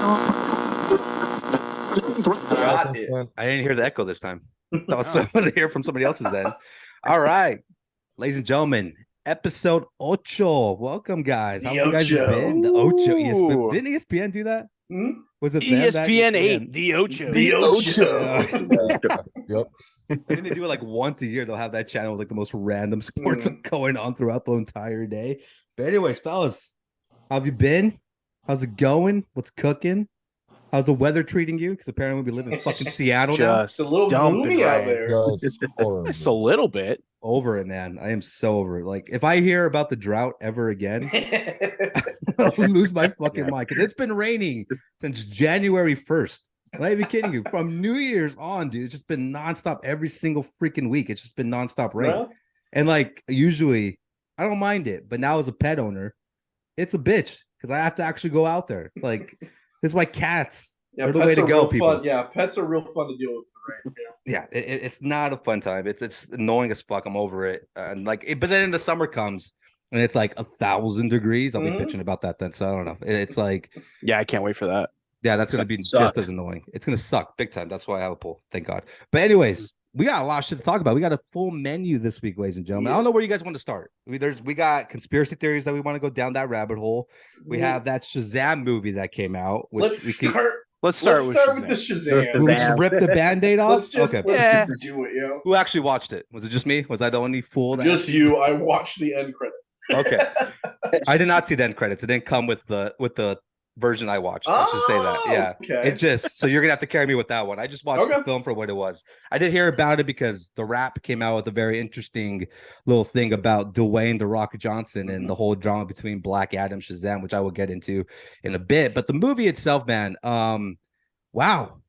Got it. I didn't hear the echo this time. That was someone to hear from somebody else's end. All right, ladies and gentlemen, episode ocho. Welcome, guys. How have you guys been? The ocho. ESPN. Didn't ESPN do that? Hmm? Was it ESPN them? 8, the Ocho. The Ocho. Yep. I think they do it like once a year. They'll have that channel with like the most random sports going on throughout the entire day. But anyways, fellas, how have you been? How's it going? What's cooking? How's the weather treating you? Because apparently we live in fucking Seattle now. Just It's a little dumping gloomy out rain. there. Just horrible. Just a little bit. Over it, man. I am so over it. Like, if I hear about the drought ever again, I'll lose my fucking mind. Because it's been raining since January 1st. I'm not even kidding you. From New Year's on, dude, it's just been nonstop every single freaking week. It's just been nonstop rain. Well, And like, usually, I don't mind it. But now as a pet owner, it's a bitch. Because I have to actually go out there. It's like, this is why cats are the way pets to go, real people. fun. Yeah, pets are real fun to deal with in the rain. Yeah, it's not a fun time. It's annoying as fuck. I'm over it. And but then the summer comes and it's like 1,000 degrees. I'll be bitching about that then. So I don't know. It's like, Yeah, I can't wait for that. yeah, that's gonna be suck. just as annoying. It's gonna suck big time. That's why I have a pool. Thank God. But anyways, we got a lot of shit to talk about. We got a full menu this week, ladies and gentlemen. I don't know where you guys want to start. We got conspiracy theories that we want to go down that rabbit hole. We have that Shazam movie that came out. Which Let's start with Shazam. the Shazam. we just rip the Band-Aid off. Let's just do it, yo. Who actually watched it? Was it just me? Was I the only fool? Just you. I watched the end credits. Okay. I did not see the end credits. It didn't come with the version I watched. I should say that. Yeah. Okay. It just, so you're gonna have to carry me with that one. I just watched the film for what it was. I did hear about it because The Wrap came out with a very interesting little thing about Dwayne The Rock Johnson and the whole drama between Black Adam, Shazam, which I will get into in a bit. But the movie itself, man, wow,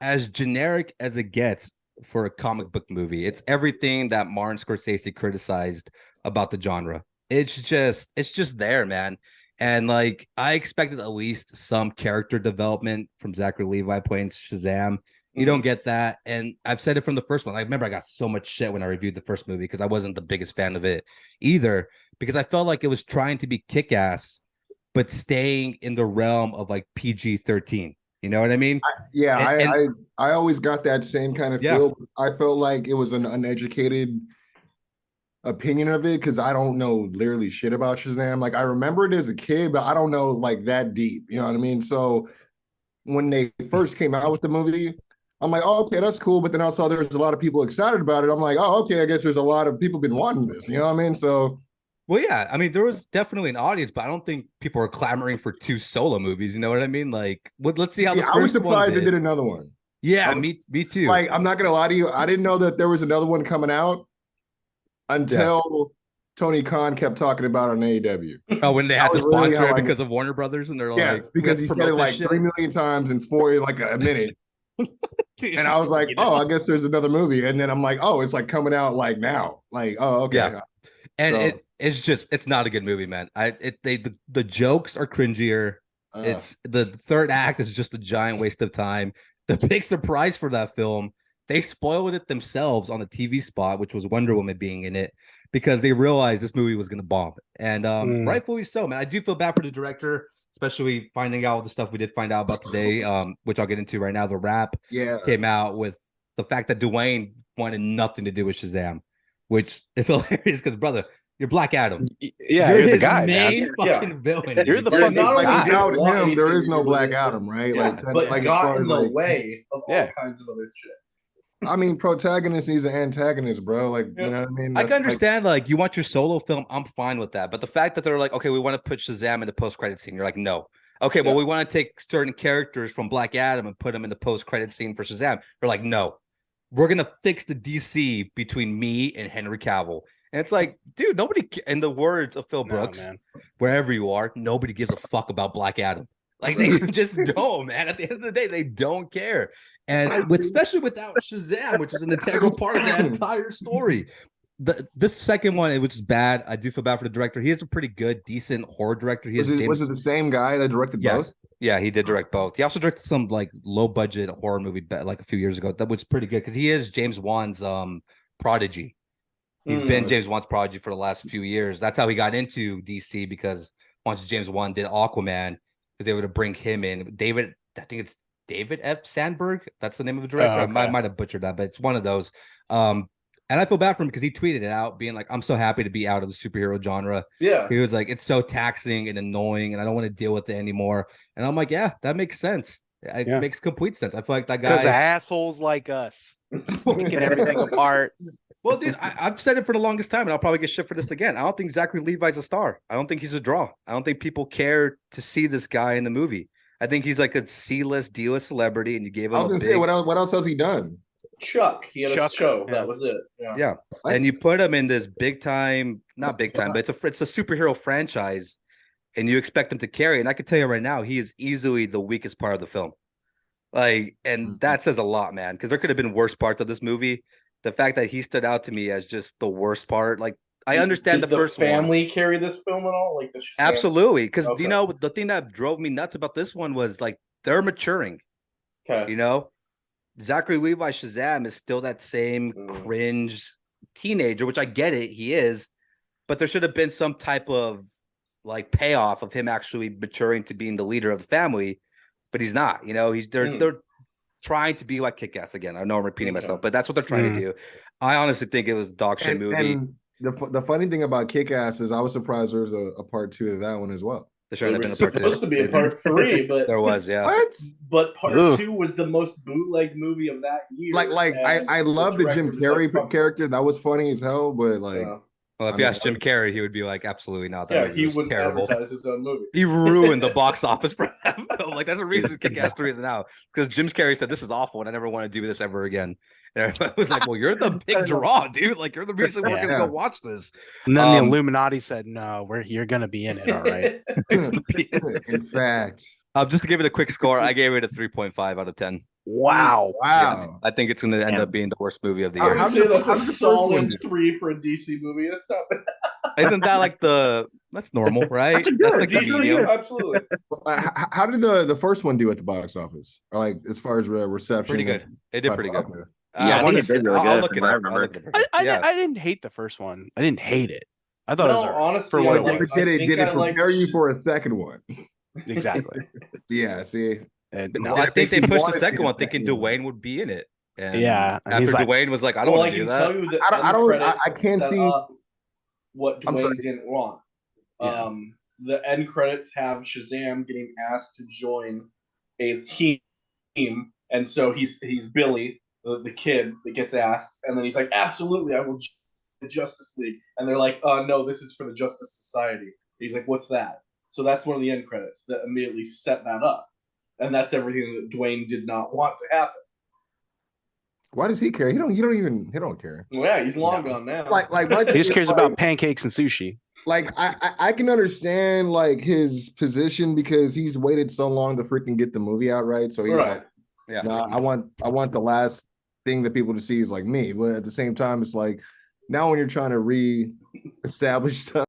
as generic as it gets for a comic book movie, it's everything that Martin Scorsese criticized about the genre. It's just there, man. And like, I expected at least some character development from Zachary Levi playing Shazam. You don't get that. And I've said it from the first one. I remember I got so much shit when I reviewed the first movie because I wasn't the biggest fan of it either, because I felt like it was trying to be kick-ass, but staying in the realm of like PG-13. You know what I mean? I always got that same kind of feel. I felt like it was an uneducated opinion of it because I don't know literally shit about Shazam. Like, I remember it as a kid, but I don't know like that deep. You know what I mean? So when they first came out with the movie, I'm like, oh, okay, that's cool. But then I saw there was a lot of people excited about it. I'm like, oh, okay, I guess there's a lot of people been wanting this. You know what I mean? So, well, yeah, I mean, there was definitely an audience, but I don't think people are clamoring for 2 solo movies. You know what I mean? Like, let's see how the first I was surprised one they did another one. Yeah, me too. Like, I'm not gonna lie to you, I didn't know that there was another one coming out until Tony Khan kept talking about it on AEW. Oh, when they had to sponsor it because of Warner Brothers, and they're like, because he said it like 3 million times in 4 like a minute. Dude, and I was like, oh, I guess there's another movie. And then I'm like, oh, it's like coming out like now. Like, oh, okay. Yeah. And it's not a good movie, man. The jokes are cringier. It's the third act is just a giant waste of time. The big surprise for that film, they spoiled it themselves on the TV spot, which was Wonder Woman being in it, because they realized this movie was going to bomb. And rightfully so, man. I do feel bad for the director, especially finding out the stuff we did find out about today, which I'll get into right now. The Wrap came out with the fact that Dwayne wanted nothing to do with Shazam, which is hilarious because, brother, you're Black Adam. Yeah, you're the guy, main fucking villain. You're the fucking guy. Without him, there is no Black Adam, right? Yeah, like, but like got in the way of all kinds of other shit. I mean, protagonist needs an antagonist, bro. Like, you know what I mean? I can understand, like, you want your solo film, I'm fine with that. But the fact that they're like, okay, we want to put Shazam in the post-credit scene, you're like, no. Okay, well, we want to take certain characters from Black Adam and put them in the post-credit scene for Shazam. You're like, no. We're going to fix the DC between me and Henry Cavill. And it's like, dude, nobody, in the words of Phil Brooks, wherever you are, nobody gives a fuck about Black Adam. Like, they just don't, man. At the end of the day, they don't care. And especially without Shazam, which is an integral part of that entire story. This second one, which is bad. I do feel bad for the director. He is a pretty good, decent horror director. Was it the same guy that directed both? Yeah, he did direct both. He also directed some like low budget horror movie like a few years ago. That was pretty good because he is James Wan's prodigy. He's been James Wan's prodigy for the last few years. That's how he got into DC, because once James Wan did Aquaman, they were to bring him in. David I think it's David F. Sandberg. That's the name of the director. Oh, okay. I might have butchered that, but it's one of those. And I feel bad for him because he tweeted it out, being like, "I'm so happy to be out of the superhero genre." Yeah. He was like, "It's so taxing and annoying, and I don't want to deal with it anymore." And I'm like, "Yeah, that makes sense. It makes complete sense." I feel like that guy, because assholes like us picking everything apart. Well, dude, I've said it for the longest time, and I'll probably get shit for this again. I don't think Zachary Levi's a star. I don't think he's a draw. I don't think people care to see this guy in the movie. I think he's like a C-list, D-list celebrity, and you gave him I was gonna say, what else has he done? Chuck. He had a show. Yeah. That was it. Yeah. And you put him in this big time, not big time, but it's a superhero franchise, and you expect him to carry. And I can tell you right now, he is easily the weakest part of the film. Like, and that says a lot, man, because there could have been worse parts of this movie. The fact that he stood out to me as just the worst part, like, I understand Did the first family one. carry this film at all? Like Absolutely, because Okay. you know the thing that drove me nuts about this one was like they're maturing. Okay. You know, Zachary Levi Shazam is still that same cringe teenager, which I get it, he is, but there should have been some type of like payoff of him actually maturing to being the leader of the family, but he's not. You know, they're trying to be like Kick-Ass again. I know I'm repeating myself, but that's what they're trying to do. I honestly think it was a dog shit movie. And the funny thing about Kick-Ass is I was surprised there was a part 2 of that one as well. There should have It been was a part 2. supposed to be a part 3, but there was, yeah. What? But part 2 was the most bootleg movie of that year. I love the Jim Carrey character. That was funny as hell, but like, well, if you asked Jim Carrey, he would be like, absolutely not. That movie he was wouldn't terrible. advertise his own movie. He ruined the box office for that film. Like, that's the reason Kick-Ass 3 isn't out, because Jim Carrey said, "This is awful, and I never want to do this ever again." And I was like, "Well, you're the big draw, dude. Like, you're the reason we're gonna go watch this." And then the Illuminati said, "No, you're gonna be in it, all right." In fact, just to give it a quick score, I gave it a 3.5 out of 10. Wow. Yeah, I think it's going to end up being the worst movie of the year. I would say that's a solid 3 for a DC movie. That's not bad. Isn't that like that's normal, right? That's like DC, medium. absolutely. How did the first one do at the box office? Or like as far as reception? Pretty good. It did pretty good. Yeah, I think it did really good. I'll look it up. I didn't hate the first one. I didn't hate it. I thought it was honestly, for what it was. Did it prepare you for a second one? Exactly. Yeah, see. No, I think they pushed the second one thinking Dwayne would be in it. And after Dwayne was like, I don't want to do that. Tell you that I can't see what Dwayne didn't want. The end credits have Shazam getting asked to join a team, and so he's Billy, the kid that gets asked, and then he's like, absolutely, I will join the Justice League. And they're like, no, this is for the Justice Society. He's like, what's that? So that's one of the end credits that immediately set that up. And that's everything that Dwayne did not want to happen. Why does he care? He don't care. Well, yeah, he's long gone now. He just cares about pancakes and sushi. Like I can understand like his position because he's waited so long to freaking get the movie out, right? So he's like, nah, I want the last thing that people to see is like me. But at the same time, it's like now when you're trying to re-establish stuff.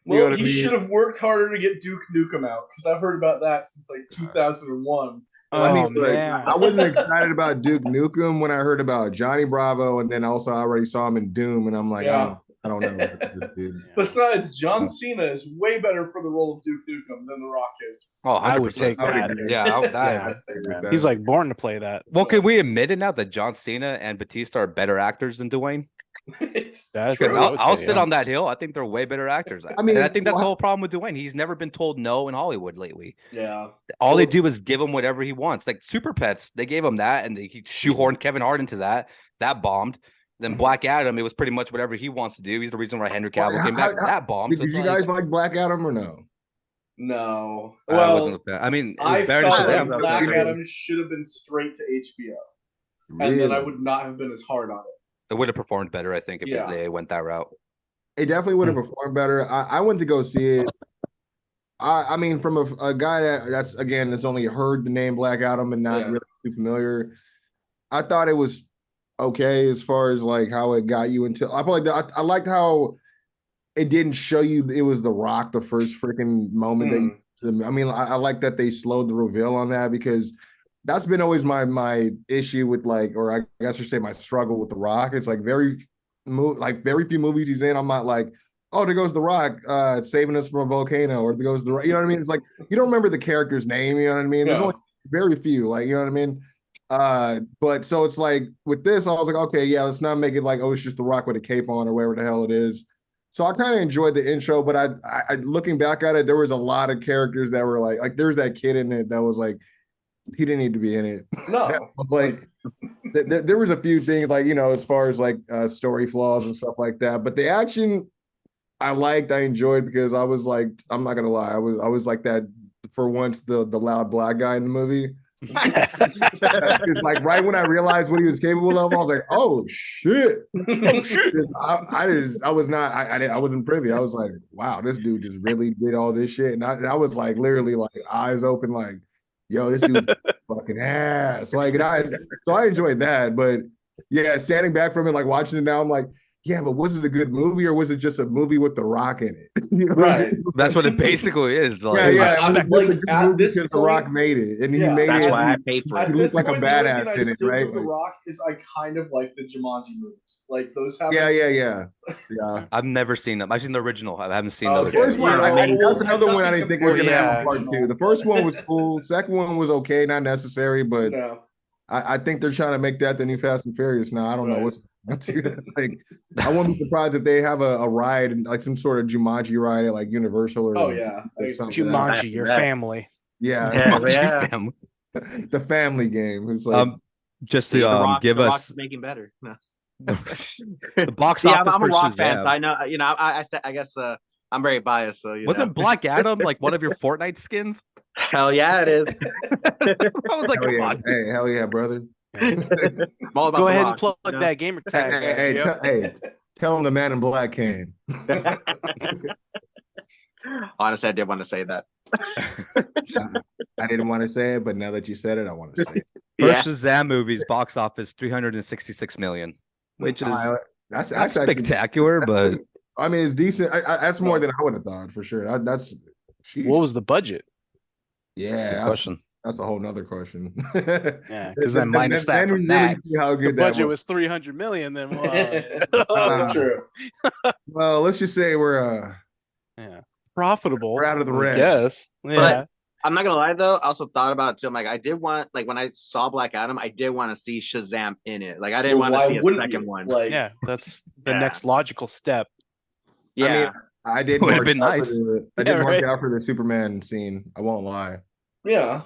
Well, he should have worked harder to get Duke Nukem out because I've heard about that since like 2001. I wasn't excited about Duke Nukem when I heard about Johnny Bravo, and then also I already saw him in Doom, and I'm like, I don't know. Besides, John Cena is way better for the role of Duke Nukem than The Rock is. Oh, 100%. I would take that. Yeah, he's like born to play that. Well, can we admit it now that John Cena and Batista are better actors than Dwayne? I'll sit on that hill. I think they're way better actors. I mean, and I think that's the whole problem with Dwayne. He's never been told no in Hollywood lately. Yeah. All they do is give him whatever he wants. Like Super Pets, they gave him that, and he shoehorned Kevin Hart into that. That bombed. Then Black Adam, it was pretty much whatever he wants to do. He's the reason why Henry Cavill came back. That bombed. Did you guys like Black Adam or no? No. Well, I wasn't a fan. I mean, I felt like Black Adam should have been straight to HBO. Really? And then I would not have been as hard on it. It would have performed better, I think, if they went that route. It definitely would have performed better. I went to go see it. I mean, from a guy that's only heard the name Black Adam and not really too familiar. I thought it was okay as far as like how it got you into. I liked how it didn't show you it was The Rock the first freaking moment that. I mean, I like that they slowed the reveal on that because. That's been always my issue with like, or I guess I should say my struggle with The Rock. It's like very like very few movies he's in, I'm not like, oh, there goes The Rock saving us from a volcano, or there goes the, you know what I mean? It's like you don't remember the character's name, you know what I mean? There's only very few, like, you know what I mean? But so it's like with this, I was like, okay, yeah, let's not make it like, oh, it's just The Rock with a cape on or whatever the hell it is. So I kind of enjoyed the intro, but I looking back at it, there was a lot of characters that were like there's that kid in it that was like, he didn't need to be in it. No, like there was a few things like, you know, as far as like story flaws and stuff like that, but the action I enjoyed, because I was like, I'm not gonna lie, I was like that for once, the loud black guy in the movie. It's like right when I realized what he was capable of, I was like, oh shit. I wasn't privy. I was like, wow, this dude just really did all this shit. And I was like literally like eyes open, like, yo, this dude's fucking ass. Like, so I enjoyed that. But yeah, standing back from it, like watching it now, I'm like, yeah, but was it a good movie, or was it just a movie with The Rock in it? You know right. I mean? That's what it basically is. Like, like at this point, The Rock made it, and he made that's it. why I paid for it. He looks like a badass in it, right? The Rock is I kind of like the Jumanji movies, like those have. Yeah. I've never seen them. I've seen the original. I haven't seen the first one. I mean, that's another one I didn't think was gonna have a part two. The first one was cool. Second one was okay, not necessary, but I think they're trying to make that the new Fast and Furious now. I don't know what's like. I wouldn't be surprised if they have a ride, like some sort of Jumanji ride at like Universal or Jumanji, your family. Yeah. Family. The family game. It's like just to give us Rock's making better. No. the box office. I'm a for Rock Shazam. fan, so I know. You know, I guess I'm very biased. So wasn't Black Adam like one of your Fortnite skins? Hell yeah, it is. I was like, come on. Hey, hell yeah, brother. Go ahead and plug that gamer tag. Hey, tell him the Man in Black can. Honestly, I did want to say that. I didn't want to say it, but now that you said it, I want to say it. First Shazam movies box office 366 million, which is that's spectacular, but I mean, it's decent. That's more than I would have thought for sure. That's what was the budget? Yeah, question. That's a whole nother question. Yeah, because then minus that from that, how good the budget was 300 million. Then true. Well, let's just say we're profitable. We're out of the red. Yes. Yeah. But I'm not gonna lie though. I also thought about it too. I'm like, I did want, like, when I saw Black Adam, I did want to see Shazam in it. Like, I didn't want to see a second one. Like, yeah, that's the next logical step. Yeah, I mean, I did. Would have been nice. I did mark out for the Superman scene. I won't lie. Yeah.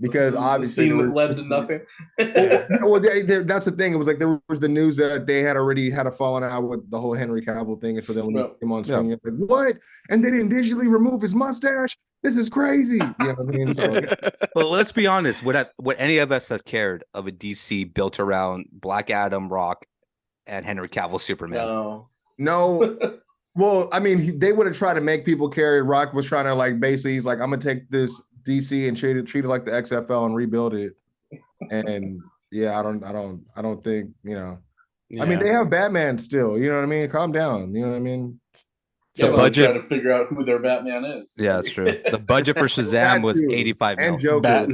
Because obviously the scene led to nothing. Well, that's the thing. It was like there was the news that they had already had a falling out with the whole Henry Cavill thing, and so then when he came on screen, like, what? And they didn't digitally remove his mustache? This is crazy. You know what I mean? So, but let's be honest. Would any of us have cared of a DC built around Black Adam, Rock, and Henry Cavill Superman? No. Well, I mean, they would have tried to make people care. Rock was trying to, like, basically, he's like, I'm gonna take this DC and treat it like the XFL and rebuild it. And yeah, I don't think, you know. Yeah. I mean, they have Batman still. You know what I mean? Calm down. You know what I mean? The budget, trying to figure out who their Batman is. Yeah, that's true. The budget for Shazam was 85 mil. And Joker.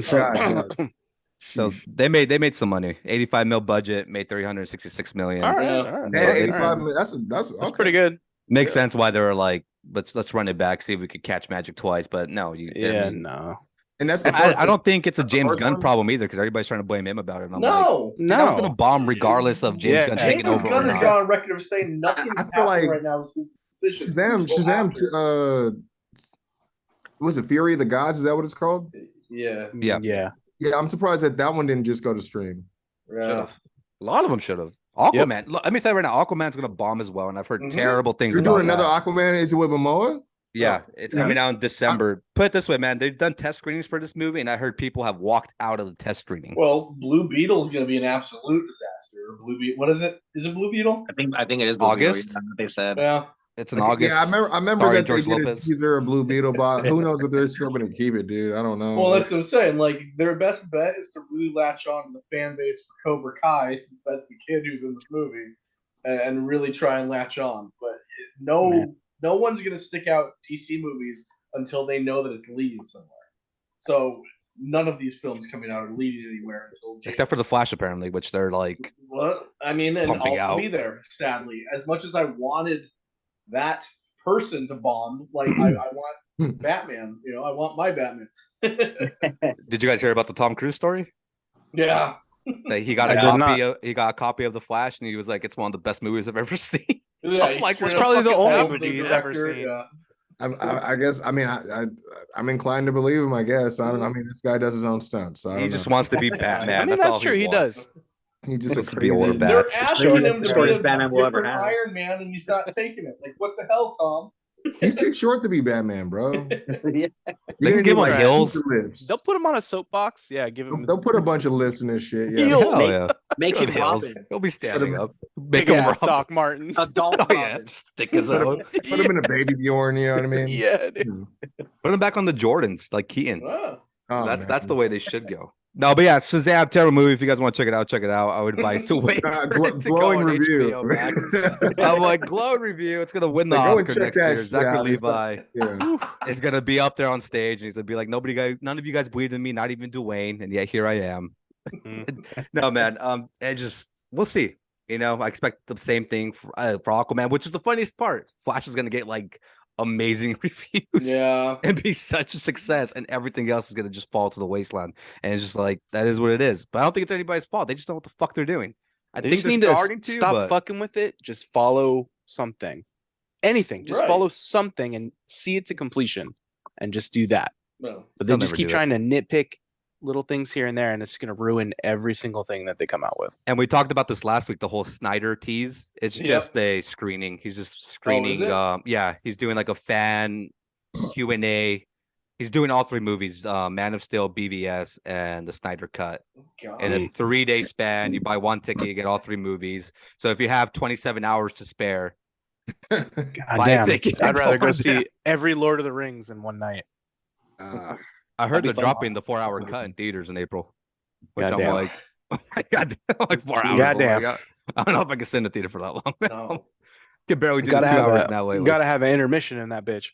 So they made some money. 85 mil budget, made 366 million. All right. Hey, 85 million. That's pretty good. Makes sense why they were like, let's run it back, see if we could catch Magic twice. But no, no. And that's I don't think it's a James Gunn problem either, because everybody's trying to blame him about it. And I'm like, that was gonna bomb regardless of James Gunn taking over. James Gunn has gone on record of saying nothing is happening right now. Is his decision. Shazam. Was it Fury of the Gods? Is that what it's called? Yeah. I'm surprised that one didn't just go to stream. A lot of them should have. Aquaman. Look, let me say right now, Aquaman's gonna bomb as well, and I've heard terrible things. You're doing another Aquaman? Is it with Momoa? Yeah, it's coming out in December. Put it this way, man, they've done test screenings for this movie, and I heard people have walked out of the test screening. Well, Blue Beetle is going to be an absolute disaster. What is it? Is it Blue Beetle? I think it is Blue August. Beetle, they said. Yeah. It's in August. Yeah, I remember that they did a teaser of Blue Beetle, but who knows if they're still going to keep it, dude? I don't know. Well, that's what I'm saying. Like, their best bet is to really latch on to the fan base for Cobra Kai, since that's the kid who's in this movie, and really try and latch on. But no one's going to stick out DC movies until they know that it's leading somewhere. So none of these films coming out are leading anywhere until January. Except for the Flash, apparently, which they're like. Well, I mean, and I'll be there. Sadly, as much as I wanted that person to bomb, like I want Batman. You know, I want my Batman. Did you guys hear about the Tom Cruise story? Yeah. That he got a copy of the Flash, and he was like, "It's one of the best movies I've ever seen." Yeah, like, it's probably the only movie he's ever seen. Yeah. I guess. I mean, I'm inclined to believe him. I guess. I mean, this guy does his own stunts. So he just wants to be Batman. I mean, that's true. He does. He just wants to be a They're asking him to be a different Iron Man, and he's not taking it. Like, what the hell, Tom? He's too short to be Batman, bro. Yeah. They can give him hills. They'll put him on a soapbox. Yeah, give him. They'll put a bunch of lifts in this shit. Yeah, make him Robin. He'll be standing up. Make him Doc Martens. Adult Robin. Just thick as out. Put him in a baby Bjorn. You know what I mean? Yeah. Dude. Put him back on the Jordans, like Keaton. Oh. That's the way they should go. No, but yeah, Shazam, terrible movie. If you guys want to check it out, check it out. I would advise to wait. Glowing review. I'm like, glowing review. It's gonna win the Oscar next year. Zachary Levi is gonna be up there on stage, and he's gonna be like, none of you guys believed in me, not even Dwayne, and yet here I am. No, man. We'll see. You know, I expect the same thing for Aquaman, which is the funniest part. Flash is gonna get like amazing reviews, and be such a success, and everything else is gonna just fall to the wasteland. And it's just like, that is what it is. But I don't think it's anybody's fault. They just don't know what the fuck they're doing. They just need to stop fucking with it. Just follow something, anything. Just follow something and see it to completion, and just do that. But they just keep trying to nitpick little things here and there, and it's going to ruin every single thing that they come out with. And we talked about this last week, the whole Snyder tease. It's just a screening. He's just screening. He's doing like a fan Q&A. He's doing all three movies, Man of Steel, BVS, and the Snyder Cut. In a 3-day span. You buy one ticket, you get all three movies. So if you have 27 hours to spare, buy a ticket. I'd rather go see every Lord of the Rings in one night. I heard they're dropping the 4-hour cut in theaters in April. Which I'm like, oh my God, like 4 hours. Goddamn. I don't know if I can sit in the theater for that long. No. Can barely do 2 hours now. You gotta have an intermission in that bitch.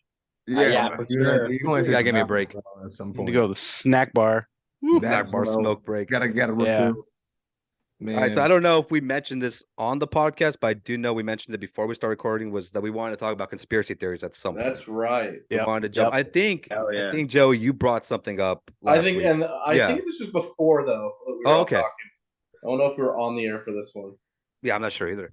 For sure. You gotta give me a break at some point. You go to the snack bar. Snack bar smoke break. Gotta refill. Man. All right, so I don't know if we mentioned this on the podcast, but I do know we mentioned it before we started recording, was that we wanted to talk about conspiracy theories at some point. That's right. We wanted to jump. I think Joe, you brought something up. I think this was before though. Okay. Talking. I don't know if we were on the air for this one. Yeah, I'm not sure either.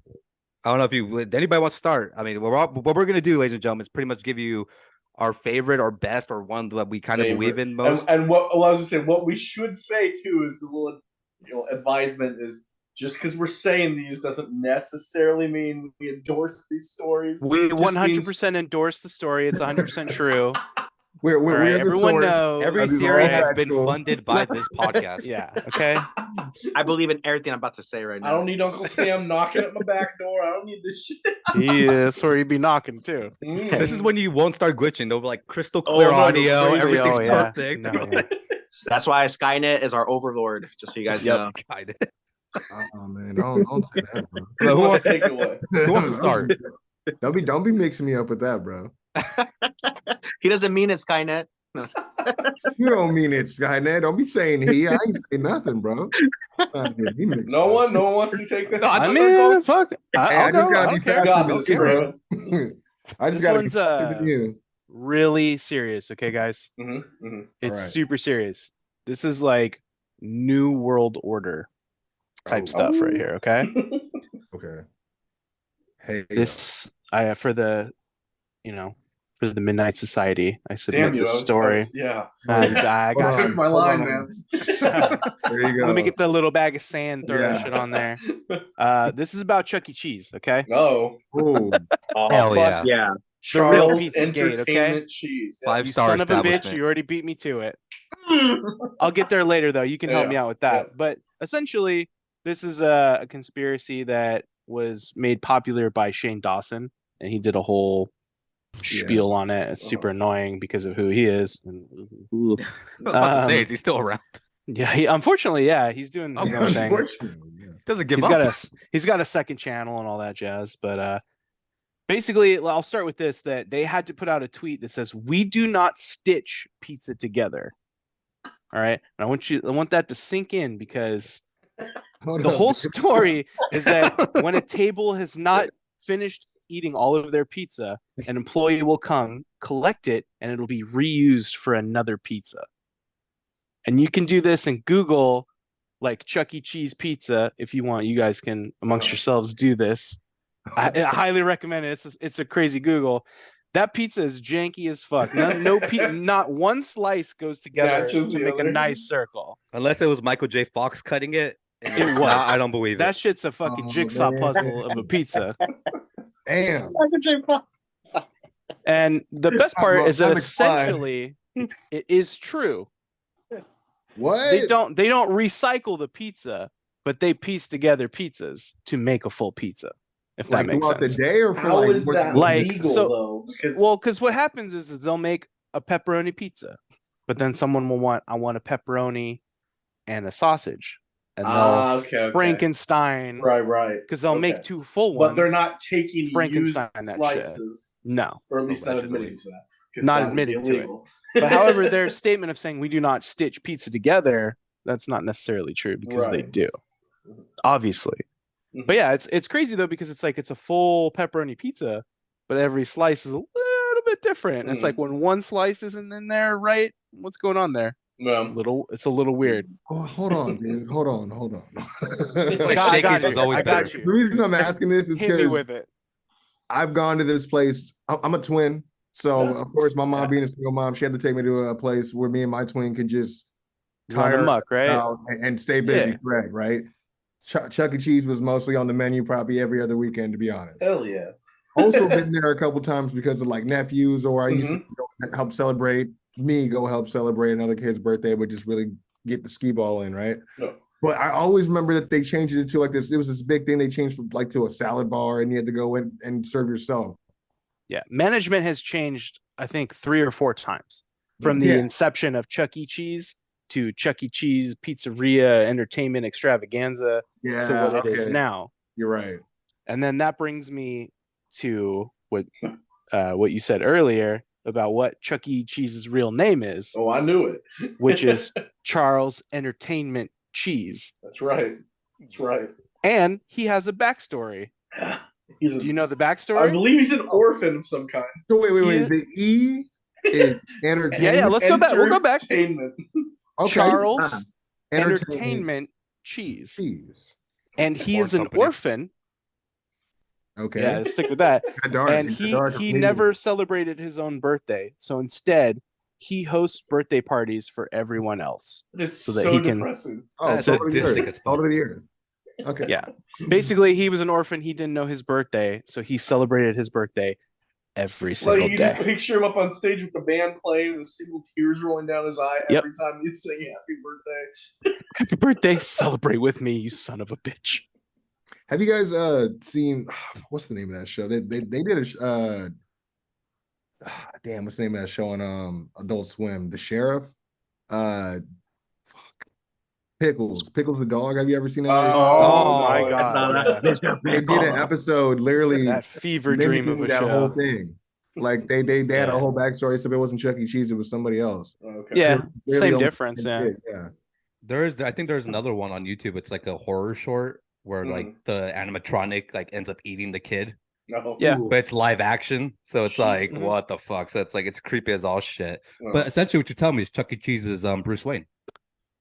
I don't know if anybody wants to start. I mean, what we're gonna do, ladies and gentlemen, is pretty much give you our favorite or best or one that we kind of believe in most. And what I was gonna say, what we should say too is a little advisement is, just because we're saying these doesn't necessarily mean we endorse these stories. We 100% endorse the story. It's 100% true. We're everyone knows. Every theory has been funded by this podcast. Yeah. Okay. I believe in everything I'm about to say right now. I don't need Uncle Sam knocking at my back door. I don't need this shit. Yeah, that's where he'd be knocking too. This is when you won't start glitching. They'll be like crystal clear audio. Everything's perfect. No, that's why Skynet is our overlord. Just so you guys know. Oh man, don't say that, bro. Who wants to take it away? Who wants to start? Don't be mixing me up with that, bro. He doesn't mean it, Skynet. You don't mean it, Skynet. Don't be saying he. I ain't saying nothing, bro. No one wants to take that. I mean, fuck. I just gotta be passionate, bro. I just gotta be really serious, okay, guys? It's super serious. This is like New World Order type stuff right here, okay? Okay. Hey, this for the Midnight Society, I submit this story. I took my line, man. There you go. Let me get the little bag of sand, throw that shit on there. This is about Chuck E. Cheese, okay? Oh, hell yeah, yeah. The real Pizza Gate, okay? Cheese. 5 star son of a bitch, you already beat me to it. I'll get there later, though. You can help me out with that. But essentially, this is a conspiracy that was made popular by Shane Dawson, and he did a whole spiel on it. It's super annoying because of who he is. And, I was about to say, is he still around? Yeah, unfortunately, he's doing his own thing. Doesn't give up. He's got a second channel and all that jazz. But basically, I'll start with this: that they had to put out a tweet that says, "We do not stitch pizza together." All right. And I want that to sink in, because the whole story is that when a table has not finished eating all of their pizza, an employee will come, collect it, and it'll be reused for another pizza. And you can do this and Google like Chuck E. Cheese pizza if you want. You guys can amongst yourselves do this. I highly recommend it. It's a crazy Google. That pizza is janky as fuck. Not one slice goes together to make a nice circle. Unless it was Michael J. Fox cutting it. It was. I don't believe that it. Shit's a fucking jigsaw puzzle of a pizza. Damn. Michael J. Fox. And the best part is that essentially it is true. What? They don't recycle the pizza, but they piece together pizzas to make a full pizza. If that makes sense. The day or for how is that legal though? Because what happens is they'll make a pepperoni pizza, but then someone will want a pepperoni and a sausage, and they'll Frankenstein, right, because they'll make two full ones, but they're not taking Frankenstein used slices. No, or at least not admitting to that. Not admitting to it. But however, their statement of saying we do not stitch pizza together, that's not necessarily true, because they do, obviously. Mm-hmm. But yeah, it's crazy though, because it's like it's a full pepperoni pizza, but every slice is a little bit different. Mm-hmm. It's like when one slice isn't in there, right? What's going on there? It's a little weird. Oh, hold on, dude. Hold on. I got you. The reason I'm asking this is because I've gone to this place. I'm a twin. So, of course, my mom being a single mom, she had to take me to a place where me and my twin could just tire muck, right? Out and stay busy, correct, right? Chuck E. Cheese was mostly on the menu probably every other weekend, to be honest. Hell yeah. Also been there a couple times because of like nephews, or I used to help celebrate another kid's birthday, but just really get the skee ball in, right? No. But I always remember that they changed it to like this. It was this big thing they changed from like to a salad bar, and you had to go in and serve yourself. Yeah, management has changed, I think, 3 or 4 times from the inception of Chuck E. Cheese to Chuck E. Cheese Pizzeria Entertainment Extravaganza to what it is now. You're right. And then that brings me to what you said earlier about what Chuck E. Cheese's real name is. Oh, I knew it. Which is Charles Entertainment Cheese. That's right. And he has a backstory. Do you know the backstory? I believe he's an orphan of some kind. So wait. The E is entertainment. Yeah. Let's go back. We'll go back. Okay. Charles Entertainment Cheese. And he is an orphan. Okay. Yeah, let's stick with that. And he never celebrated his own birthday. So instead, he hosts birthday parties for everyone else. So that he depressing. That's sadistic as fuck. Okay. Yeah. Basically, he was an orphan. He didn't know his birthday, so he celebrated his birthday every single day. You just picture him up on stage with the band playing and single tears rolling down his eye every time he's singing "Happy Birthday." Happy birthday! Celebrate with me, you son of a bitch. Have you guys seen what's the name of that show? They did a what's the name of that show on Adult Swim? The Sheriff. Pickles the dog. Have you ever seen that? Oh my god! They did an episode literally that fever dream of a show. Whole thing. Like they had a whole backstory. So it wasn't Chuck E. Cheese, it was somebody else. Okay. Yeah, same difference. Yeah. I think there's another one on YouTube. It's like a horror short where like the animatronic like ends up eating the kid. No. Yeah, but it's live action, so it's like what the fuck. So it's like it's creepy as all shit. But essentially, what you're telling me is Chuck E. Cheese's Bruce Wayne.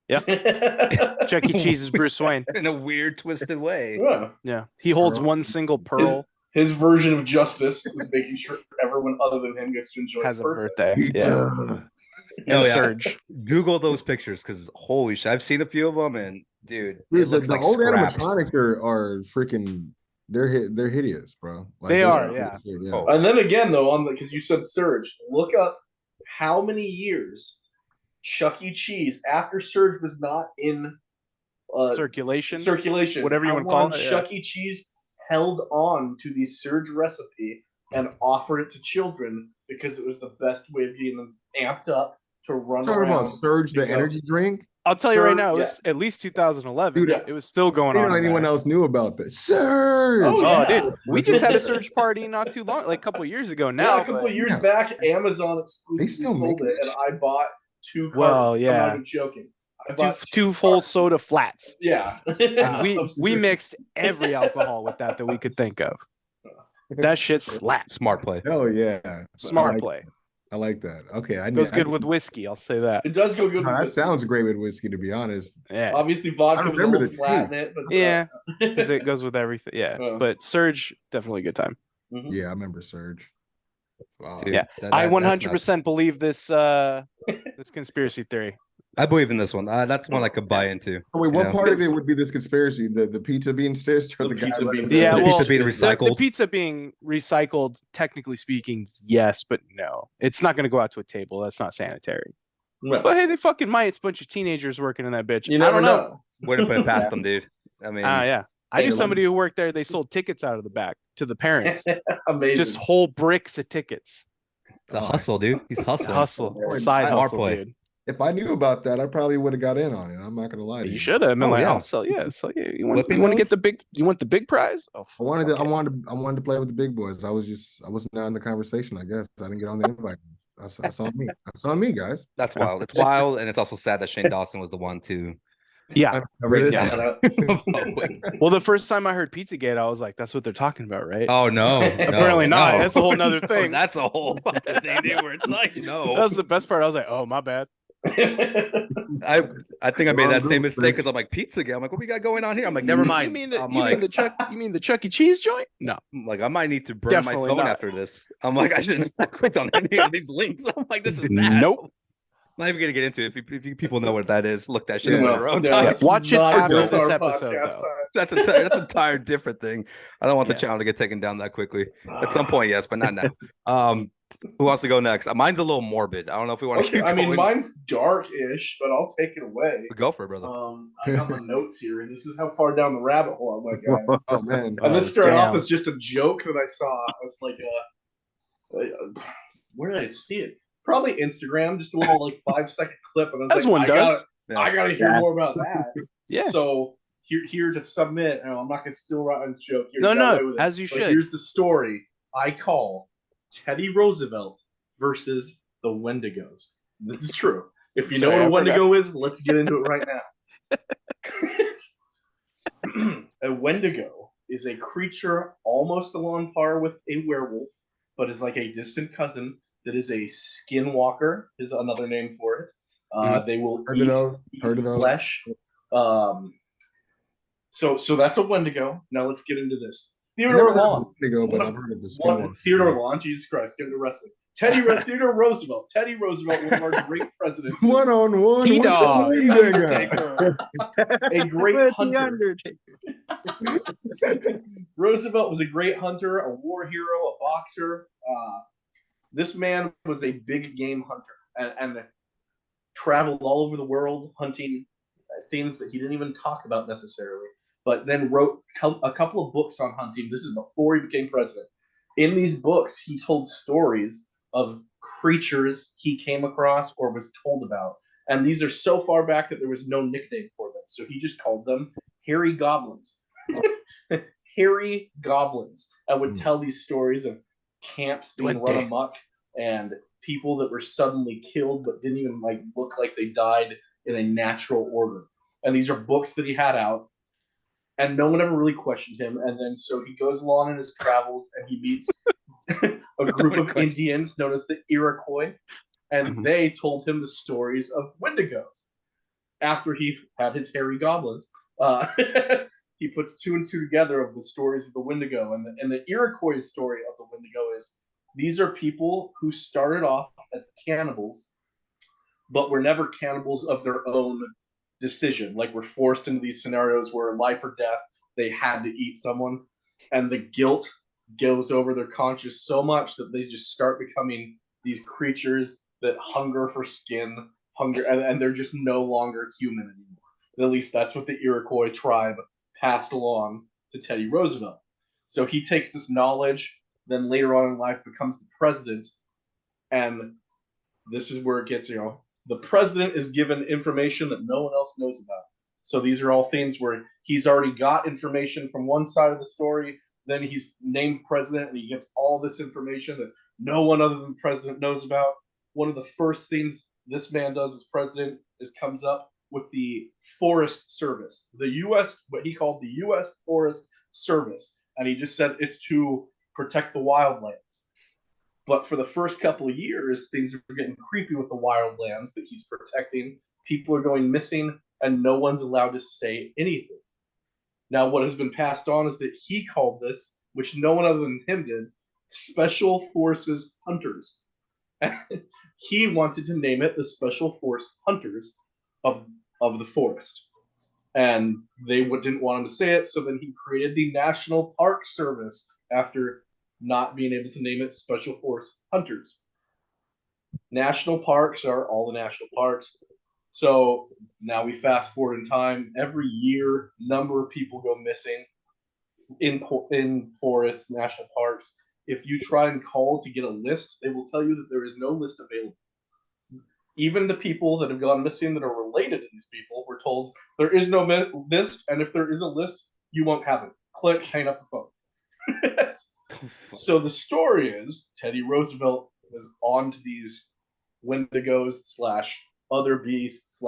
Yeah, Chuck E. Cheese is Bruce Wayne in a weird, twisted way. Yeah. He holds one single pearl. His version of justice is making sure everyone other than him gets to enjoy his birthday. Yeah. Surge. Google those pictures because holy shit, I've seen a few of them, and dude, it looks like old scraps. animatronics are freaking. They're hideous, bro. Like, they are. Oh. And then again, though, because you said Surge, look up how many years Chuck E. Cheese, after Surge was not in circulation, whatever you want to call it, Chuck E. E. Cheese held on to the Surge recipe and offered it to children because it was the best way of getting them amped up to run around. About Surge, the energy drink. I'll tell you right now, it was at least 2011. Dude, it was still going on. Anyone else knew about this? Surge! Oh, dude. We just had a Surge party not too long, like a couple of years ago now. A couple of years back, Amazon exclusively sold it, and I bought 2 cartons. Well, yeah. I'm not even joking. I bought two full soda flats. Yeah. And we mixed every alcohol with that we could think of. That shit slaps. Smart play. Oh yeah. Smart play. I like that. Okay, Goes good with whiskey. I'll say that. It does go good. No, with that whiskey. sounds great with whiskey, to be honest. Yeah. Obviously, vodka was a little flat in it, but yeah, because it goes with everything. Yeah, but Surge, definitely a good time. Mm-hmm. Yeah, I remember Surge. Wow. Dude, yeah, I 100% believe this this conspiracy theory. I believe in this one. That's one I could buy into. Oh, wait, what part of it would be this conspiracy? The pizza being stitched, or the pizza guy? Being yeah, the well, pizza being recycled. The pizza being recycled, technically speaking, yes, but no, it's not going to go out to a table. That's not sanitary. No. But hey, they fucking might. It's a bunch of teenagers working in that bitch. You never know. Wouldn't put it past them, dude. I mean, yeah. I knew somebody who worked there. They sold tickets out of the back to the parents. Amazing. Just whole bricks of tickets. It's a hustle, dude. He's hustling. Side hustle, play. dude. If I knew about that, I probably would have got in on it. I'm not gonna lie to you. You should have. I'll sell. Yeah, so yeah. You want to get the big? You want the big prize? Oh, I wanted to play with the big boys. I wasn't not in the conversation. I guess I didn't get on the invite. That's on me. That's on me, guys. That's wild. It's wild, and it's also sad that Shane Dawson was the one to. Yeah. Yeah. Well, the first time I heard Pizzagate, I was like, "That's what they're talking about, right?" Oh no, apparently not. That's a whole nother thing. That's a whole other thing, dude, where it's like, no. That was the best part. I was like, "Oh, my bad." I think I made that same mistake because I'm like Pizzagate. I'm like, what we got going on here? I'm like, never mind. You mean the Chuck E. Cheese joint? No. I'm like, I might need to burn my phone after this. I'm like, I shouldn't have clicked on any of these links. I'm like, this is bad. Nope. I'm not even gonna get into it. If people know what that is, look that shit up on your own time. Watch it after this episode. That's an entire different thing. I don't want the channel to get taken down that quickly. At some point, yes, but not now. Who wants to go next? Mine's a little morbid. I don't know if we want to keep going. I mean, mine's dark-ish, but I'll take it away. Go for it, brother. I got my notes here, and this is how far down the rabbit hole I went, guys. Oh man! And this started off as just a joke that I saw. It's like where did I see it? Probably Instagram, just a little like 5-second clip, and I was like, I gotta hear more about that. Yeah. So here to submit. I'm not gonna steal Ryan's joke. No, as you should. Here's the story I call Teddy Roosevelt versus the Wendigos. This is true. If you know what a Wendigo is, let's get into it right now. A Wendigo is a creature almost on par with a werewolf, but is like a distant cousin that is a skinwalker, is another name for it. They will eat flesh. So that's a Wendigo. Now let's get into this. Theodore Lawn. But I've heard of this. Theodore Lawn, Jesus Christ, get into wrestling. Theodore Roosevelt. Teddy Roosevelt, one of our great presidents. One-on-one. T-Dog. A great hunter. Roosevelt was a great hunter, a war hero, a boxer. This man was a big game hunter and traveled all over the world hunting things that he didn't even talk about necessarily, but then wrote a couple of books on hunting. This is before he became president. In these books, he told stories of creatures he came across or was told about. And these are so far back that there was no nickname for them. So he just called them hairy goblins. Hairy goblins. I would tell these stories of camps being run amok and people that were suddenly killed but didn't even look like they died in a natural order. And these are books that he had out, and no one ever really questioned him. And then so he goes along in his travels and he meets a group of Indians known as the Iroquois, and they told him the stories of Wendigos. After he had his hairy goblins, he puts 2 and 2 together of the stories of the Wendigo. And the Iroquois story of the Wendigo is these are people who started off as cannibals, but were never cannibals of their own decision. Like, were forced into these scenarios where life or death, they had to eat someone. And the guilt goes over their conscience so much that they just start becoming these creatures that hunger for skin, and they're just no longer human anymore. And at least that's what the Iroquois tribe passed along to Teddy Roosevelt. So he takes this knowledge, then later on in life becomes the president, and this is where it gets, the president is given information that no one else knows about. So these are all things where he's already got information from one side of the story, then he's named president, and he gets all this information that no one other than the president knows about. One of the first things this man does as president is comes up with the Forest Service, the U.S. what he called the U.S. Forest Service, and he just said it's to protect the wildlands. But for the first couple of years, things are getting creepy with the wildlands that he's protecting. People are going missing, and no one's allowed to say anything. Now, what has been passed on is that he called this, which no one other than him did, Special Forces Hunters. He wanted to name it the Special Force Hunters of the forest. And they didn't want him to say it, so then he created the National Park Service after not being able to name it Special Force Hunters. National parks are all the national parks. So now we fast forward in time. Every year, number of people go missing in forests, national parks. If you try and call to get a list, they will tell you that there is no list available. Even the people that have gone missing that are related to these people were told there is no list, and if there is a list, you won't have it. Click, hang up the phone. So the story is Teddy Roosevelt was on to these Wendigos / other beasts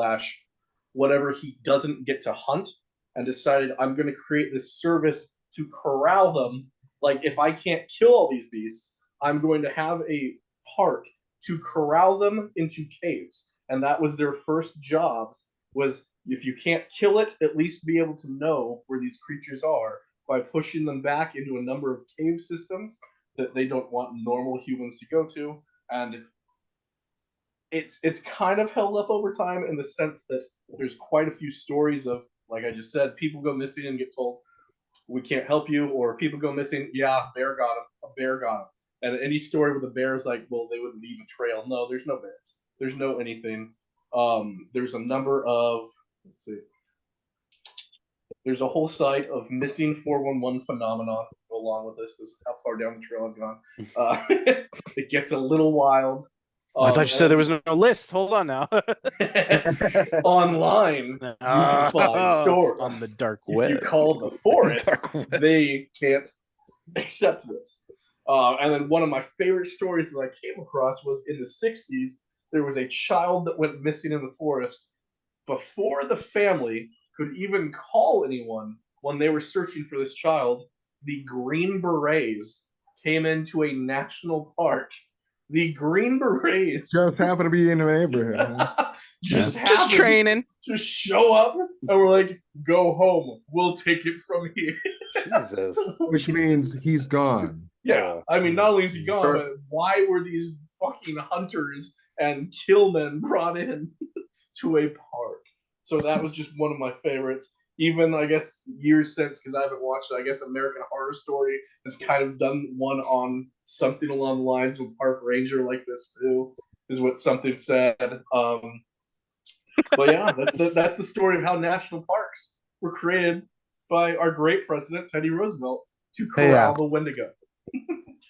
/ whatever he doesn't get to hunt, and decided I'm going to create this service to corral them. Like, if I can't kill all these beasts, I'm going to have a park to corral them into caves. And that was their first jobs, was if you can't kill it, at least be able to know where these creatures are by pushing them back into a number of cave systems that they don't want normal humans to go to. And it's kind of held up over time in the sense that there's quite a few stories of, like I just said, people go missing and get told, we can't help you, or people go missing, yeah, bear got him, a bear got him. And any story with the bears, like, well, they would leave a trail. No, there's no bears. There's no anything. There's a number of, let's see, there's a whole site of missing 411 phenomenon go along with this. This is how far down the trail I've gone. It gets a little wild. I thought you said there was no list. Hold on now. Online, you can find stories. On the dark web. If you call the forest, they can't accept this. And then one of my favorite stories that I came across was in the 60s, there was a child that went missing in the forest. Before the family could even call anyone when they were searching for this child, the Green Berets came into a national park. The Green Berets just happened to be in the neighborhood. just training. Just show up and we're like, go home. We'll take it from here. Jesus. Which means he's gone. Yeah. I mean, not only is he gone, but why were these fucking hunters and killmen brought in to a park? So that was just one of my favorites. Even, I guess, years since, because I haven't watched it, I guess American Horror Story has kind of done one on something along the lines of Park Ranger like this, too, is what something said. But yeah, that's the story of how national parks were created by our great president, Teddy Roosevelt, to corral the Wendigo.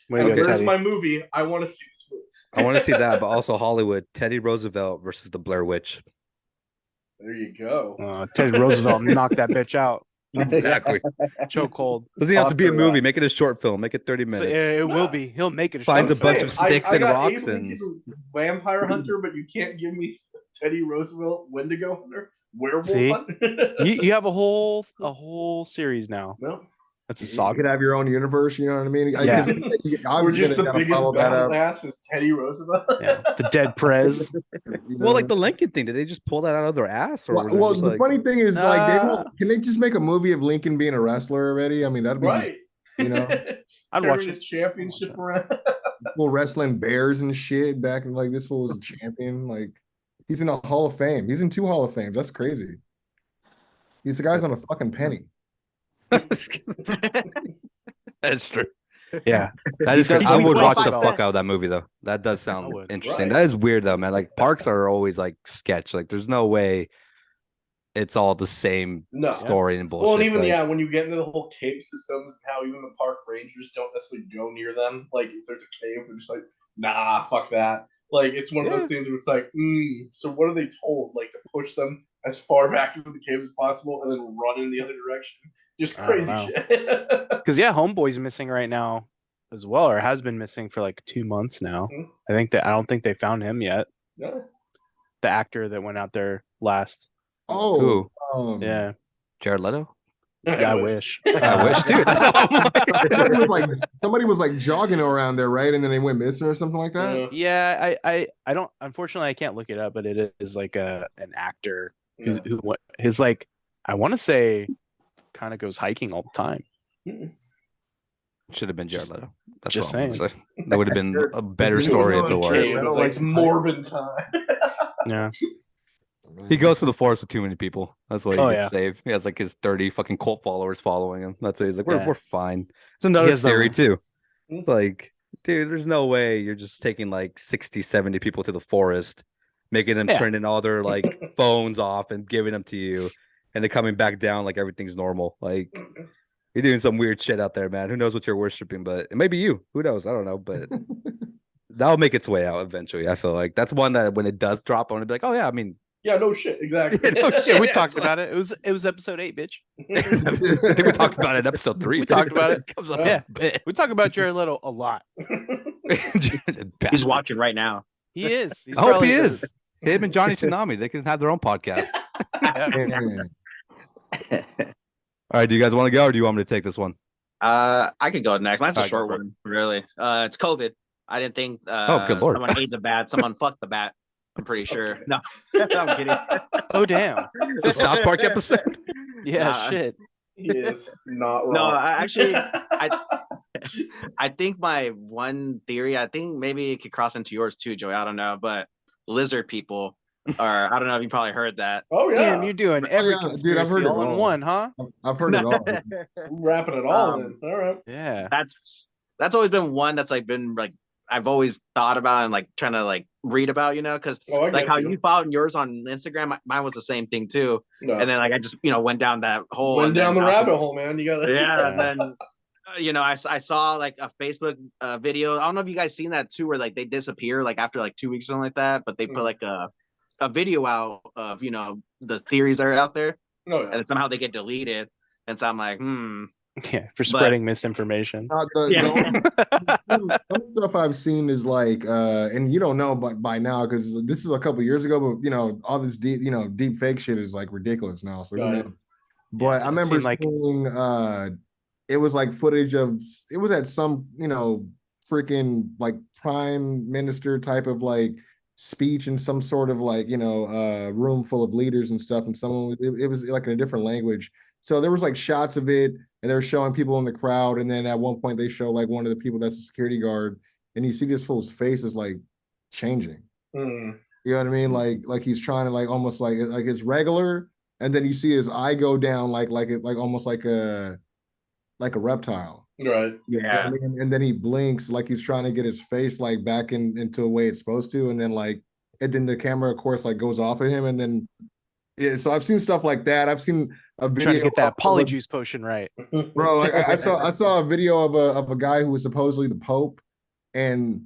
Where's my movie? I want to see this movie. I want to see that, but also Hollywood. Teddy Roosevelt versus the Blair Witch. There you go. Teddy Roosevelt knocked that bitch out. Exactly. Chokehold. Doesn't have to be a movie. Make it a short film. Make it 30 minutes. So, it will be. He'll make it. Finds a bunch of sticks and rocks and vampire hunter, but you can't give me Teddy Roosevelt Wendigo hunter. Werewolf hunter. you have a whole series now. No. That's a You saga. could have your own universe, you know what I mean? Yeah. We're just the biggest badass is Teddy Roosevelt. Yeah. The dead prez. Well, like the Lincoln thing, did they just pull that out of their ass? Or well the funny thing is, like, can they just make a movie of Lincoln being a wrestler already? I mean, that'd be right. You know, I'd watch his championship around. People wrestling bears and shit back in, like, this fool was a champion. Like, he's in a Hall of Fame. He's in 2 Hall of Fames. That's crazy. He's the guy's on a fucking penny. That's true. Yeah, that is crazy. I would watch the 25%. fuck out of that movie though. That does sound interesting. Right. That is weird though, man. Like parks are always like sketch. Like there's no way it's all the same story and bullshit. Well, and even like, when you get into the whole cave systems, how even the park rangers don't necessarily go near them. Like if there's a cave, they're just like, nah, fuck that. Like it's one of those things where it's like, so what are they told? Like to push them as far back into the caves as possible and then run in the other direction. Just crazy shit. Because Homeboy's missing right now as well, or has been missing for like 2 months now. Mm-hmm. I don't think they found him yet. Yeah. the actor that went out there last. Oh, yeah, Jared Leto. Yeah, I wish. I wish too. That's all I'm like. Somebody was like jogging around there, right? And then they went missing or something like that. Yeah, I don't. Unfortunately, I can't look it up, but it is like an actor who his like I want to say kind of goes hiking all the time. Should have been Jared Leto. That's just all saying. That would have been a better story if it was. It's morbid time. Yeah. He goes to the forest with too many people. That's why he gets yeah. saved. He has like his 30 fucking cult followers following him. That's why he's like, we're fine. It's He another has the- theory too. It's like, dude, there's no way you're just taking like 60, 70 people to the forest, making them turn in all their like phones off and giving them to you, and then coming back down like everything's normal. Like, you're doing some weird shit out there, man. Who knows what you're worshiping, but it may be you. Who knows? I don't know, but that'll make its way out eventually. I feel like that's one that when it does drop, I'm gonna be like, oh yeah, I mean, yeah, no shit, exactly. Yeah, no Yeah, we talked about it. It was episode 8, bitch. I think we talked about it in episode 3. We talked about it. Comes up We talk about Jared Leto a lot. He's watching right now. He is. I hope he is. Him and Johnny Tsunami, they can have their own podcast. All right, do you guys want to go, or do you want me to take this one? I could go next. Mine's a short one, really. It's COVID. I didn't think good Lord. someone ate the bat. Someone fucked the bat. I'm pretty sure. No, I'm kidding. Oh damn! It's a South Park episode. Yeah, shit. He is not wrong. No, I think my one theory. I think maybe it could cross into yours too, Joey. I don't know, but lizard people, or I don't know if you probably heard that. Oh yeah, Damn, you're doing every conspiracy I've heard all in one, huh? I've heard it all. I'm wrapping it all in. All right. Yeah, that's always been one that's like been like I've always thought about and like trying to like read about, because like how you found yours on Instagram, mine was the same thing too. No. And then like I just went down that hole. Went down the rabbit hole, man. You gotta. Yeah, and then I saw like a Facebook video. I don't know if you guys seen that too, where like they disappear like after like 2 weeks or something like that, but they put like a video out of the theories that are out there, and somehow they get deleted, and so I'm like, Yeah, for spreading misinformation. Some stuff I've seen is like, and you don't know by now because this is a couple years ago, but all this deep fake shit is like ridiculous now. So, but I remember seeing, it was like footage of it was at some freaking like prime minister type of like speech in some sort of like room full of leaders and stuff, and someone it was like in a different language. So there was like shots of it, and they were showing people in the crowd, and then at one point they show like one of the people that's a security guard, and you see this fool's face is like changing. You know what I mean? Like he's trying to like almost like it's regular, and then you see his eye go down like almost like a reptile. Right. Yeah. And then he blinks like he's trying to get his face like back into a way it's supposed to, and then the camera of course like goes off of him, and then. Yeah, so I've seen stuff like that. I've seen a video trying to get that polyjuice potion right, bro. I saw a video of a guy who was supposedly the Pope, and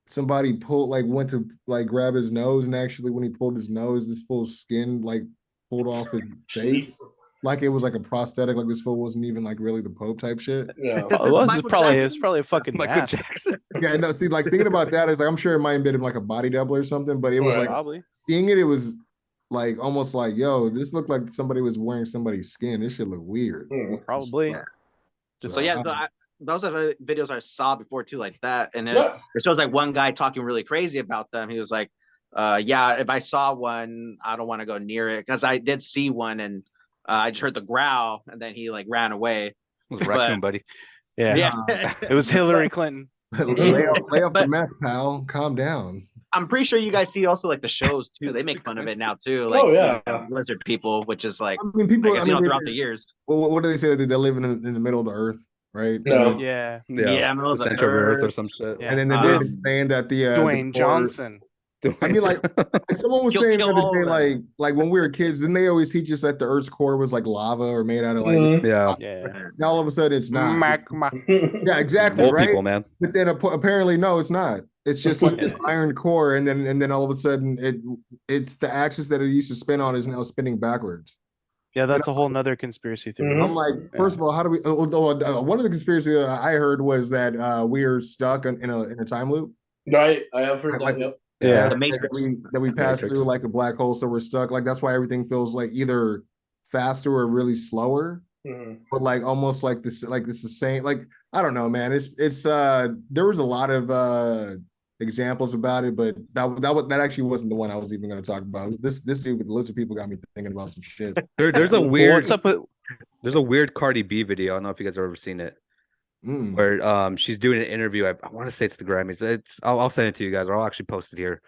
somebody went to like grab his nose, and actually when he pulled his nose, this fool's skin like pulled off his face, like it was like a prosthetic, like this fool wasn't even like really the Pope type shit. Yeah, it's probably a fucking Michael mask. Jackson. Yeah, no, see, like thinking about that is like I'm sure it might have been like a body double or something, but it was like probably seeing it was. Like almost like, yo, this looked like somebody was wearing somebody's skin. This shit look weird. Probably. So those are the videos I saw before too, like that, and it shows like one guy talking really crazy about them. He was like, if I saw one, I don't want to go near it because I did see one, and I just heard the growl, and then he like ran away. It was a raccoon, buddy. Yeah. It was Hillary Clinton. lay off the meth, pal. Calm down. I'm pretty sure you guys see also like the shows too. They make fun of it now too. Like, lizard people, which is like throughout the years. Well, what do they say that they live in the middle of the earth, right? No. Yeah, middle of the center of Earth or some shit. Yeah. And then they're saying that Dwayne Johnson. I mean, like someone was saying the other day, like when we were kids, didn't they always teach us that the Earth's core was like lava or made out of like Now all of a sudden it's not. Magma. Yeah, exactly. Old right? people, man. But then apparently no, it's not. It's just like this iron core, and then all of a sudden it's the axis that it used to spin on is now spinning backwards. Yeah, that's a whole nother conspiracy theory. I'm like, first of all, how do we? One of the conspiracies I heard was that we are stuck in a time loop. Right, I have heard that. Yeah, The Matrix. that we pass Matrix. through like a black hole, so we're stuck. Like that's why everything feels like either faster or really slower, but like almost like this, like it's the same. Like I don't know, man. It's there was a lot of examples about it, but that actually wasn't the one I was even going to talk about. This dude with the lizard people got me thinking about some shit. There's a weird. What's up with? There's a weird Cardi B video. I don't know if you guys have ever seen it. Where she's doing an interview. I want to say it's the Grammys. I'll send it to you guys, or I'll actually post it here.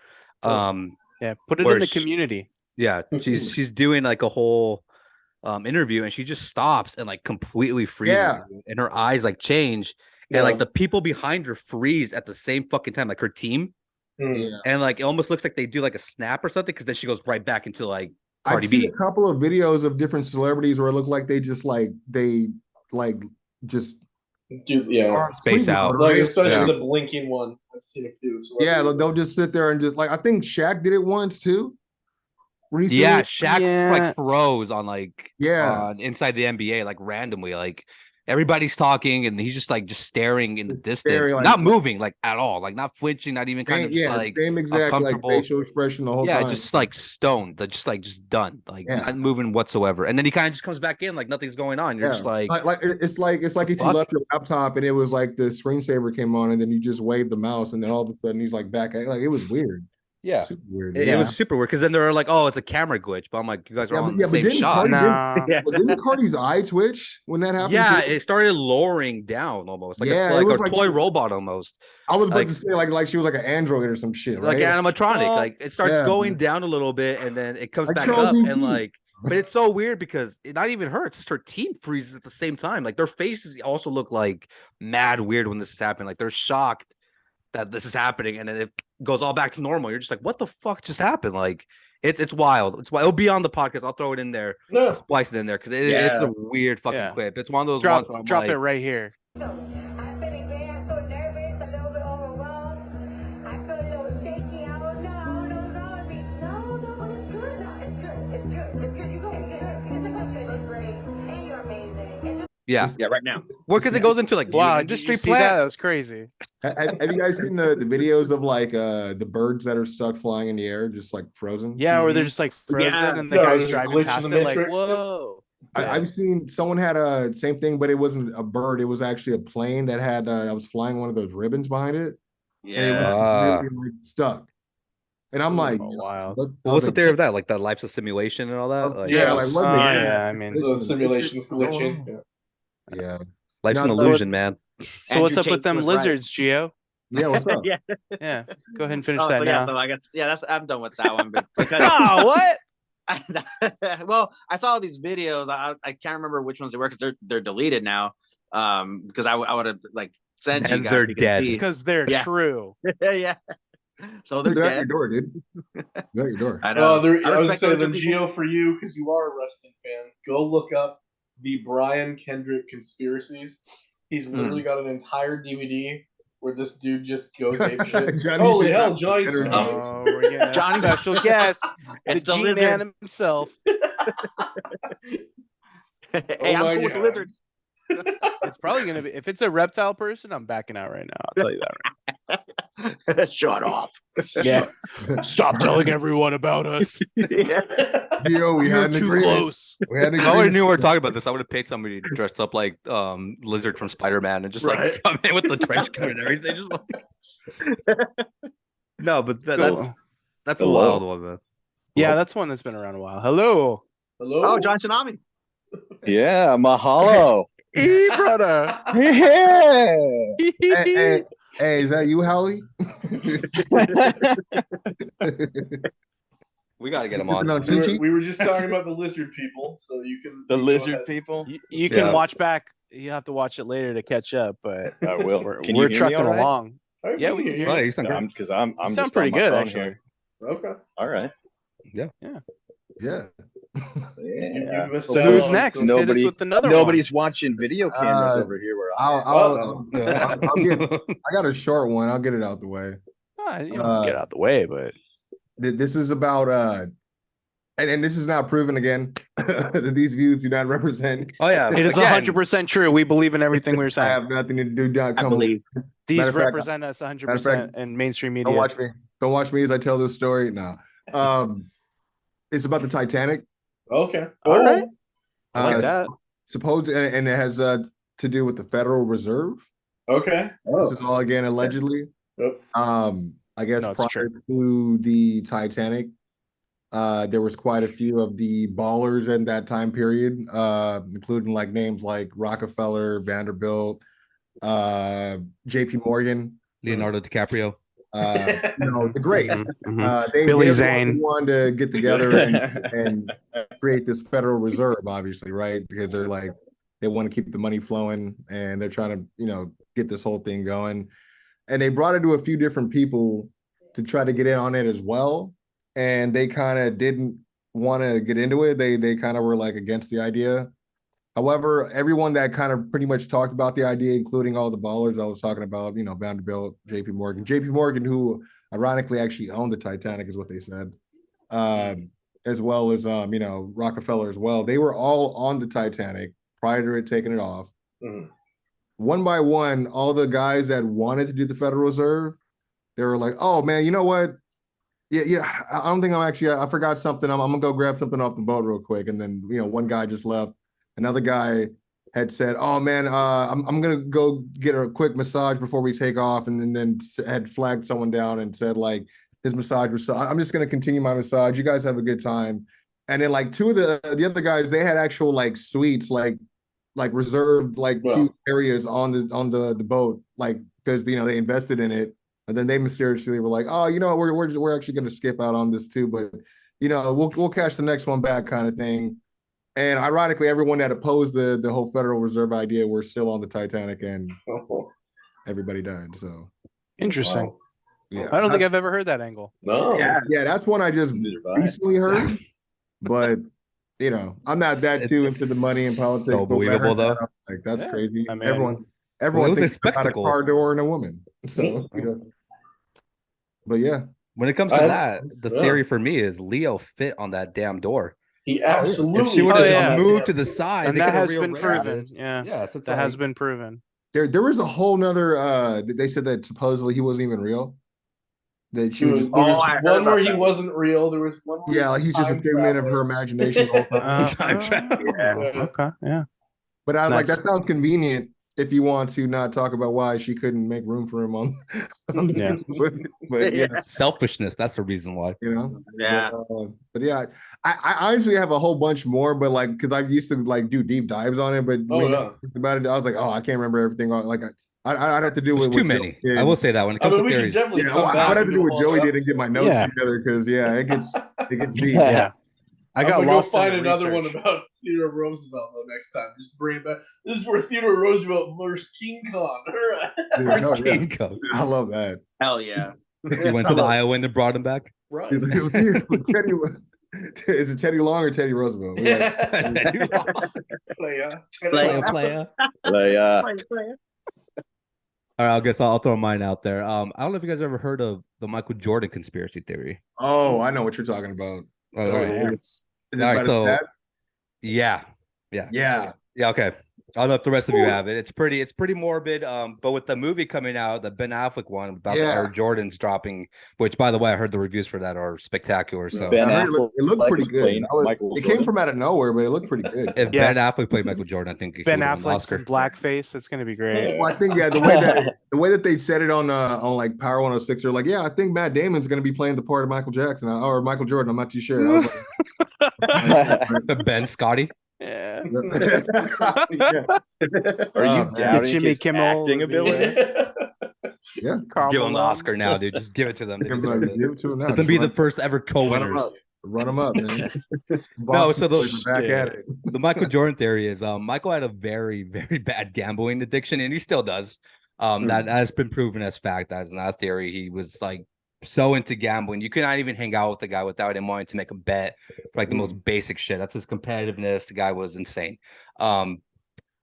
Yeah, put it in the community. Yeah, she's doing like a whole interview, and she just stops and like completely freezes, and her eyes like change, and like the people behind her freeze at the same fucking time, like her team, and like it almost looks like they do like a snap or something, because then she goes right back into like Cardi I've B. seen a couple of videos of different celebrities where it looked like they just face out, like especially the blinking one. I've seen a few. They'll just sit there and just like I think Shaq did it once too. Recently. Yeah, Shaq like froze on like on inside the NBA like randomly, like everybody's talking and he's just staring in the distance, not moving like at all, like not flinching, not even kind of just like same exact like facial expression the whole time. Yeah, just like stoned, just done, like not moving whatsoever. And then he kind of just comes back in like nothing's going on. You're just like it's like if you left your laptop and it was like the screensaver came on and then you just waved the mouse and then all of a sudden he's like back, like it was weird. Yeah, super weird. It was super weird because then they were like, "Oh, it's a camera glitch," but I'm like, "You guys are on the same shot." Didn't Cardi's eye twitch when that happened? Yeah, it started lowering down almost, like a toy robot almost. I was about to say like she was like an android or some shit, right? Like animatronic. Like it starts going down a little bit and then it comes back up and like. But it's so weird because it not even her, it's just her team freezes at the same time. Like their faces also look like mad weird when this is happening. Like they're shocked that this is happening, and then it goes all back to normal. You're just like, what the fuck just happened? Like it's wild. It's wild. It'll be on the podcast. I'll throw it in there. I'll splice it in there because it's a weird fucking clip. It's one of those ones where I'm drop it right here. Yeah, right now. Well, because it goes into like industry plan. That was crazy. Have you guys seen the videos of like the birds that are stuck flying in the air, just like frozen? Yeah, where they're just like frozen and the guy's driving past it like, whoa. I've seen someone had a same thing, but it wasn't a bird. It was actually a plane that had that was flying one of those ribbons behind it. Yeah, and it was really stuck. And I'm like, wow. What's the theory of that? Like that life's a simulation and all that? Like, I mean, the simulation's glitching. Yeah, life's an illusion, man. So what's up with them lizards, Gio? Yeah, what's up? Yeah, go ahead and finish that now. So I guess I'm done with that one. Because what? Well, I saw all these videos. I can't remember which ones they were because they're deleted now. Because I would have like sent you guys. They're dead because they're true. Yeah. So they're at dead. your door, dude. They're at your door. I know. I was saying, Gio, for you, because you are a wrestling fan, go look up the Brian Kendrick conspiracies. He's literally got an entire DVD where this dude just goes ape shit. Holy hell, Johnny's Johnny special guest. It's the G-Man himself. Hey, I'm cool with the lizards. It's probably gonna be, if it's a reptile person, I'm backing out right now. I'll tell you that right. Shut up. Yeah. Stop telling everyone about us. You're too close. I already knew we were talking about this. I would have paid somebody to dress up like Lizard from Spider-Man and just like come in with the trench coat and everything. Just like no, but that's a wild one, man. Yeah, that's one that's been around a while. Hello. Oh, John Tsunami. Yeah, mahalo. Hey, brother. Hey, is that you, Holly? We got to get him on. We were just talking about the lizard people, so you can. The lizard people? You can watch back. You have to watch it later to catch up, but I will. We're trucking along. Yeah, we can hear you. You sound good. Because I'm sound pretty good, actually. Here. Okay. All right. Yeah. So who's next? Nobody's watching video cameras over here. Where I got a short one. I'll get it out the way. You don't have to get out the way, but this is about and this is not proven again that these views do not represent. Oh yeah, it is 100% true. We believe in everything we're I saying. have nothing to do. I believe These represent us 100% in mainstream media. Don't watch me. Don't watch me as I tell this story. No. It's about the Titanic. Okay. All right. I like that. Suppose, and it has to do with the Federal Reserve. Okay. This is all again allegedly. Yep. I guess prior to the Titanic, there was quite a few of the ballers in that time period, including like names like Rockefeller, Vanderbilt, JP Morgan, Leonardo DiCaprio. The great. Billy Zane wanted to get together and create this Federal Reserve, obviously, right? Because they're like, they want to keep the money flowing and they're trying to, get this whole thing going. And they brought it to a few different people to try to get in on it as well. And they kind of didn't want to get into it. They kind of were like against the idea. However, everyone that kind of pretty much talked about the idea, including all the ballers I was talking about, Vanderbilt, JP Morgan, who ironically actually owned the Titanic is what they said, as well as, Rockefeller as well. They were all on the Titanic prior to it taking it off. Mm-hmm. One by one, all the guys that wanted to do the Federal Reserve, they were like, oh man, you know what? Yeah. I don't think I forgot something. I'm gonna go grab something off the boat real quick. And then, one guy just left. Another guy had said, oh man, I'm gonna go get a quick massage before we take off. And then had flagged someone down and said like his massage was, I'm just gonna continue my massage. You guys have a good time. And then like two of the other guys, they had actual like suites, like reserved like two areas on the boat, like because they invested in it, and then they mysteriously were like, oh, we're actually going to skip out on this too, but we'll catch the next one back, kind of thing. And ironically, everyone that opposed the whole Federal Reserve idea were still on the Titanic, and everybody died. So interesting. Wow. Yeah, I don't think I've ever heard that angle. No. Yeah, that's one I just recently heard, but. I'm not that too into the money and politics. So believable though. Like that's crazy. I mean, everyone was thinks a spectacle. about a car door and a woman. So, but yeah. When it comes to that, the theory for me is Leo fit on that damn door. He absolutely. If she would have just moved to the side, and that has been proven. Yeah, so that has been proven. There was a whole nother. They said that supposedly he wasn't even real. That she was just one where he wasn't real. There was one. Where he's just a figment of her imagination. Time travel. Okay, yeah. But I was like, that sounds convenient if you want to not talk about why she couldn't make room for him on but selfishness. That's the reason why. Yeah. But yeah, I actually have a whole bunch more, but like because I used to like do deep dives on it, but about it, I was like, I can't remember everything. Like I'd have to do with too many. I will say that when it comes to theories, I would have to do what Joey did and get my notes together because it gets deep. Yeah. I'm gonna go find another one about Theodore Roosevelt though next time. Just bring it back. This is where Theodore Roosevelt versus King Kong. King Kong. I love that. Hell yeah. He went to the Iowa and brought him back. Right. Is it Teddy Long or Teddy Roosevelt? Teddy Long. Playa. All right, I guess I'll throw mine out there. I don't know if you guys ever heard of the Michael Jordan conspiracy theory. Oh, I know what you're talking about. All right, so yeah. Okay. I don't know if the rest of you have it. It's pretty morbid. But with the movie coming out, the Ben Affleck one about the Air Jordans dropping, which by the way, I heard the reviews for that are spectacular. So it looked pretty good. It came from out of nowhere, but it looked pretty good. If Ben Affleck played Michael Jordan, I think Ben Affleck's in blackface. It's gonna be great. Well, I think the way that they said it on like Power 106, they're like, I think Matt Damon's gonna be playing the part of Michael Jackson or Michael Jordan. I'm not too sure. I was like, the Ben Scotty. Yeah. Are you doubting Jimmy his Kimmel acting ability? Yeah. Give him the Oscar now, dude. Just give it to them. Give it to them now. Let them be the first ever co-winners. Run them up, man. No, so the Michael Jordan theory is Michael had a very, very bad gambling addiction, and he still does. That has been proven as fact. That's not a theory. He was like so into gambling. You could not even hang out with the guy without him wanting to make a bet for like the most basic shit. That's his competitiveness. The guy was insane. And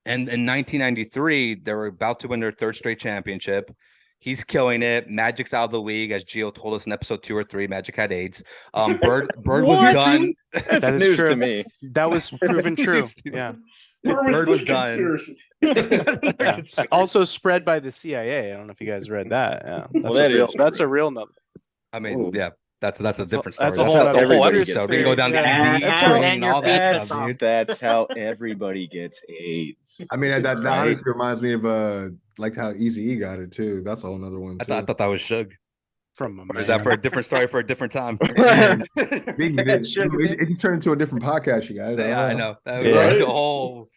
in 1993, they were about to win their third straight championship. He's killing it. Magic's out of the league, as Gio told us in episode 2 or 3. Magic had AIDS. Bird was done. That's That is news true. to me. That was proven true. News to me. Yeah. Bird was done. Yeah. Also spread by the CIA. I don't know if you guys read that. Yeah. That's a real number. I mean, yeah. That's a different story. That's a whole episode. We can go down to Yeah. disease train and all that stuff, dude. That's how everybody gets AIDS. I mean, that Right? honestly reminds me of like how Eazy-E got it too. That's a whole nother one. I thought that was Suge. From a Or is that for a different story for a different time? It turned into a different podcast, you guys. Yeah, I know. That was Right? a whole.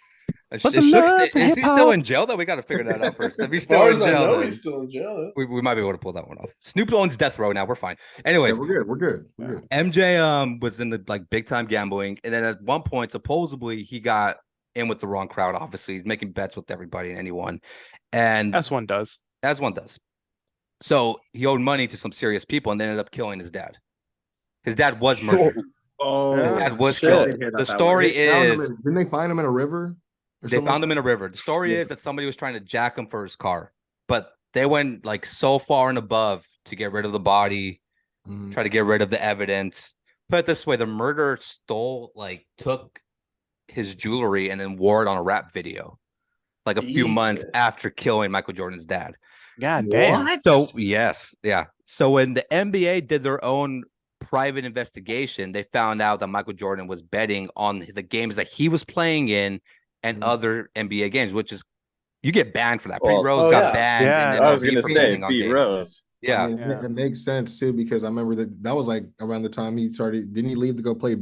Is But the love for he hip-hop- still in jail? Though we got to figure that out first. If he's As still far in as I jail, know, then he's still in jail. we might be able to pull that one off. Snoop owns death row now. We're fine. Yeah, Anyways, we're good. MJ was in the like big time gambling, and then at one point, supposedly he got in with the wrong crowd. Obviously, he's making bets with everybody and anyone, and as one does. as one does. So he owed money to some serious people, and they ended up killing his dad. His dad was murdered. Oh, His dad was shit. killed. I didn't hear The that story Didn't is they find him in a river? they found him in a river. The story is that somebody was trying to jack him for his car, but they went like so far and above to get rid of the body, try to get rid of the evidence. Put it this way, the murderer took his jewelry and then wore it on a rap video, like a few months after killing Michael Jordan's dad. God damn. So yes, yeah. So when the NBA did their own private investigation, they found out that Michael Jordan was betting on the games that he was playing in and other NBA games, which is you get banned for that. Pete Rose got banned. Yeah. And then I was MLB gonna for say betting on Pete games. Rose. Yeah. I mean, it makes sense too because I remember that was like around the time he started. Didn't he leave to go play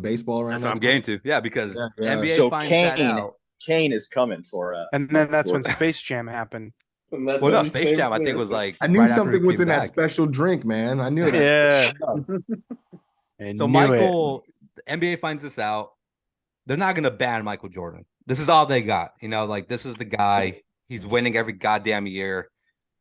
baseball around? That's that what I'm time? getting to. Yeah, because Yeah. NBA So finds that out. Kane is coming for And then that's when Space Jam happened. And that's Well, no, what Space he's Jam, I saying. think, was like I knew right after he something was came in that back. special drink, man. I knew it. Yeah. So Michael, the NBA finds this out. They're not going to ban Michael Jordan. This is all they got. You know, like this is the guy. He's winning every goddamn year.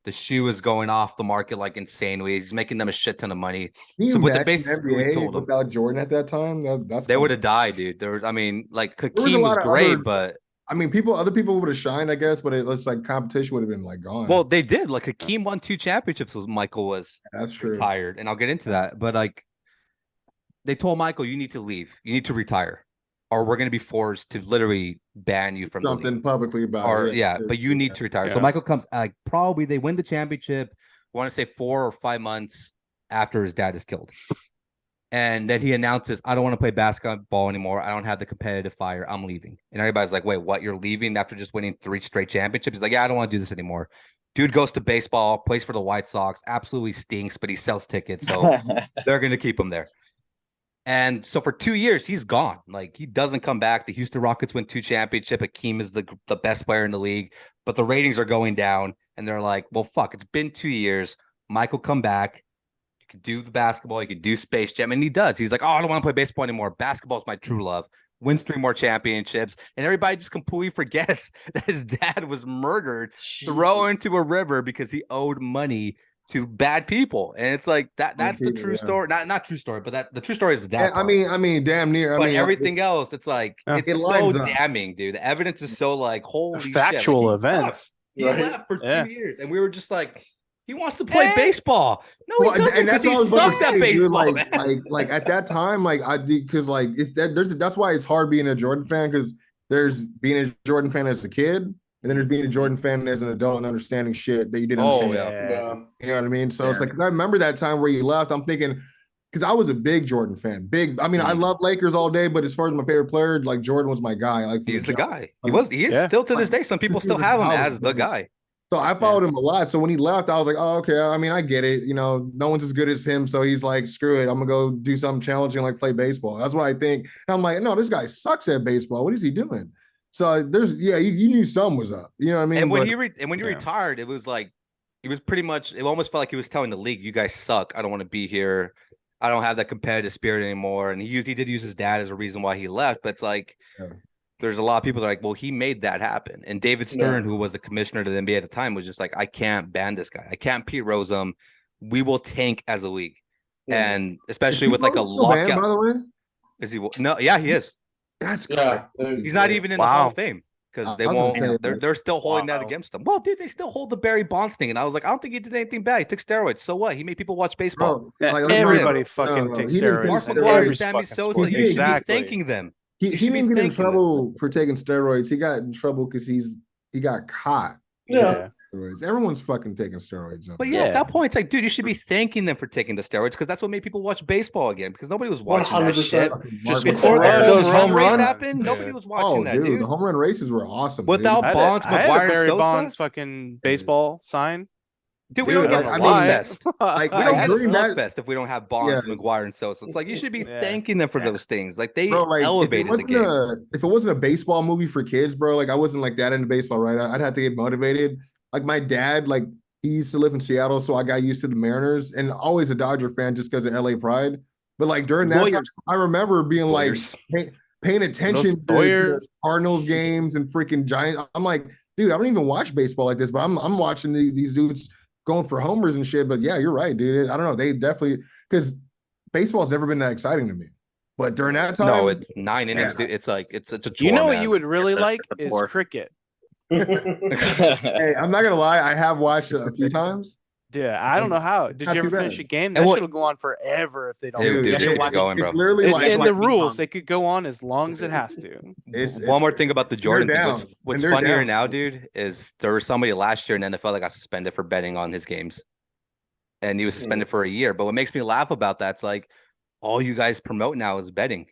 The shoe is going off the market like insanely. He's making them a shit ton of money. So with the basis we told them, without Jordan at that time, they would have died, dude. There was, I mean, like was a Hakeem was lot of great, other- but I mean, other people would have shined, I guess, but it's like competition would have been like gone. well, they did. Like Hakeem won 2 championships when Michael was that's true. retired, and I'll get into that. But like, they told Michael, you need to leave. You need to retire, or we're going to be forced to literally ban you from the league. Something publicly about Or it. yeah, but you need to retire. So Yeah. Michael comes like probably they win the championship. I want to say 4 or 5 months after his dad is killed. And then he announces, I don't want to play basketball anymore. I don't have the competitive fire. I'm leaving. And everybody's like, wait, what? You're leaving after just winning 3 straight championships? He's like, yeah, I don't want to do this anymore. Dude goes to baseball, plays for the White Sox, absolutely stinks, but he sells tickets. So they're going to keep him there. And so for 2 years, he's gone. Like he doesn't come back. The Houston Rockets win 2 championships. Hakeem is the best player in the league, but the ratings are going down. And they're like, well, fuck, it's been 2 years. Michael, come back. You could do the basketball. You could do Space Jam. And he does. He's like, oh, I don't want to play baseball anymore. Basketball is my true love. Wins 3 more championships. And everybody just completely forgets that his dad was murdered, thrown into a river because he owed money to bad people. And it's like that's the true story. Not true story, but the true story is the dad. I mean, damn near. But everything else, it's like it's so lines up. damning, dude. The evidence is so like holy Factual shit. Like, events. He Right. left for 2 years, and we were just like, he wants to play baseball. No, Well, he doesn't, and because that's he what I was about to sucked at say, dude, baseball, like, man. like at that time, like I did because like that's why it's hard being a Jordan fan because there's being a Jordan fan as a kid, and then there's being a Jordan fan as an adult and understanding shit that you didn't Oh, understand. Yeah. You know what I mean? So it's like because I remember that time where you left. I'm thinking because I was a big Jordan fan. Big. I mean, I love Lakers all day, but as far as my favorite player, like Jordan was my guy. Like He's the jump. guy. He is still to this day. Some people still have him as the guy. So I followed him a lot. So when he left, I was like, oh, okay. I mean, I get it. You know, no one's as good as him. So he's like, screw it. I'm gonna go do something challenging, like play baseball. That's what I think. And I'm like, no, this guy sucks at baseball. What is he doing? So there's you knew something was up. You know what I mean? And when he retired, it was like it was pretty much. It almost felt like he was telling the league, "You guys suck. I don't want to be here. I don't have that competitive spirit anymore." And he did use his dad as a reason why he left. But it's like. Yeah. There's a lot of people that are like, well, he made that happen. And David Stern, who was the commissioner to the NBA at the time, was just like, I can't ban this guy. I can't Pete Rose him. We will tank as a league. Yeah. And especially with like a lockout. By the way? Is he? No, yeah, he is. That's Yeah. He's not even in the Hall of Fame because they won't. They're still holding that against them. Well, dude, they still hold the Barry Bonds thing, and I was like, I don't think he did anything bad. He took steroids. So what? He made people watch baseball. Everybody fucking takes steroids. Mark McGwire, Sammy Sosa. You should be thanking them. He didn't get in trouble for taking steroids. He got in trouble because he got caught. Yeah. Everyone's fucking taking steroids. But at that point, it's like, dude, you should be thanking them for taking the steroids because that's what made people watch baseball again. Because nobody was watching that shit. Just before the home run race happened, nobody was watching that, dude. The home run races were awesome. Without Bonds, McGwire, and Barry Sosa, Bonds fucking baseball sign. Dude, we don't get slugfest. Like, we don't get slugfest if we don't have Bonds, McGwire, and Sosa. It's like you should be thanking them for those things. Like they elevated the game. If it wasn't a baseball movie for kids, bro, like I wasn't like that into baseball, right? I'd have to get motivated. Like my dad, like he used to live in Seattle, so I got used to the Mariners, and always a Dodger fan just because of LA pride. But like during that time, I remember being like paying attention to the Cardinals games and freaking Giants. I'm like, dude, I don't even watch baseball like this, but I'm watching these dudes going for homers and shit. But yeah, you're right, dude. I don't know. They definitely, because baseball's never been that exciting to me. But during that time, no, it's 9 innings. Dude. It's like it's a chore, you know what you would really like is cricket. Hey, I'm not gonna lie, I have watched it a few times. Yeah, I don't know how. Did you ever finish a game? That shit'll go on forever if they don't. Dude, it's going, bro. It's in the rules. They could go on as long as it has to. One more thing about the Jordan thing. What's funnier now, dude, is there was somebody last year in NFL that got suspended for betting on his games, and he was suspended for a year. But what makes me laugh about that's like all you guys promote now is betting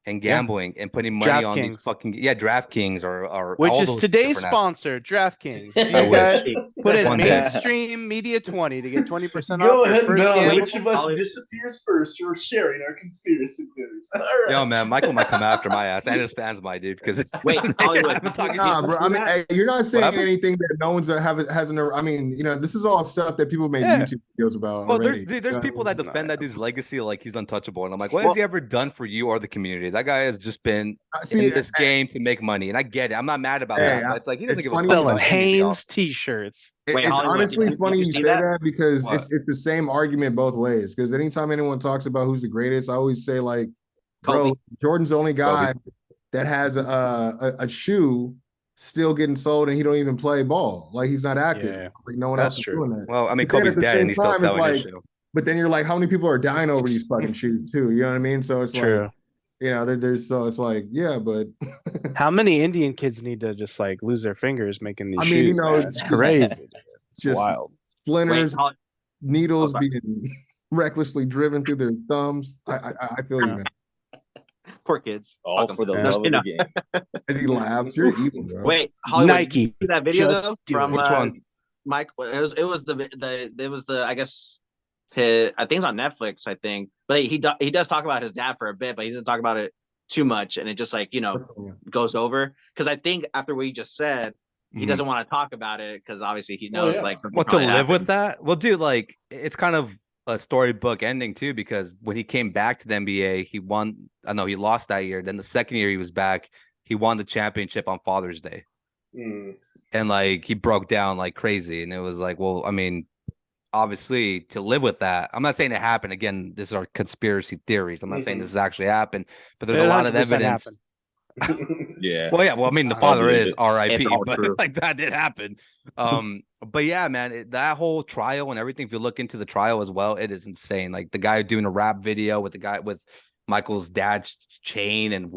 and gambling and putting money on these fucking DraftKings or which is today's sponsor, DraftKings. You guys put in mainstream media 20 to get 20% off. Go ahead and bet which of us disappears first. You're sharing our conspiracy theories. All right. Yo, man, Michael might come after my ass and his fans might, dude. Because wait, I've been talking to you. Bro, I mean, hey, you're not saying anything that no one's hasn't. I mean, you know, this is all stuff that people made YouTube videos about. Well, there's people that defend that dude's legacy like he's untouchable, and I'm like, what has he ever done for you or the community? That guy has just been in this game to make money, and I get it. I'm not mad about that. It's like he doesn't give a fuck selling Hanes t-shirts. It's honestly funny you say that because it's the same argument both ways. Because anytime anyone talks about who's the greatest, I always say like, bro, Jordan's the only guy that has a shoe still getting sold and he don't even play ball. Like he's not active. Yeah. Like no one else is doing that. Well, I mean, Kobe's dead and he's still selling his shoe. But then you're like, how many people are dying over these fucking shoes too? You know what I mean? So it's like, you know, there's so it's like, yeah, but how many Indian kids need to just like lose their fingers making these shoes? You know, it's crazy. It's just wild. Splinters, needles being recklessly driven through their thumbs. I feel you, man. Poor kids. All for the love of the game. As he laughs, you're evil, bro. Wait, Hollywood, Nike. Did you see that video though from which one? Mike? It was the I guess I think it's on Netflix. I think, but he does talk about his dad for a bit, but he doesn't talk about it too much, and it just like goes over. Because I think after what you just said, he doesn't want to talk about it because obviously he knows like what to live with that. Well, dude, like it's kind of a storybook ending too, because when he came back to the NBA, he won. I know he lost that year. Then the second year he was back, he won the championship on Father's Day, and like he broke down like crazy. And it was like, well, I mean, obviously to live with that. I'm not saying it happened. Again, these are conspiracy theories. I'm not saying this has actually happened, but there's a lot of evidence. Yeah. Well, yeah. Well, I mean, the father is R.I.P. But like that did happen. But yeah, man, that whole trial and everything. If you look into the trial as well, it is insane. Like the guy doing a rap video with the guy with Michael's dad's chain and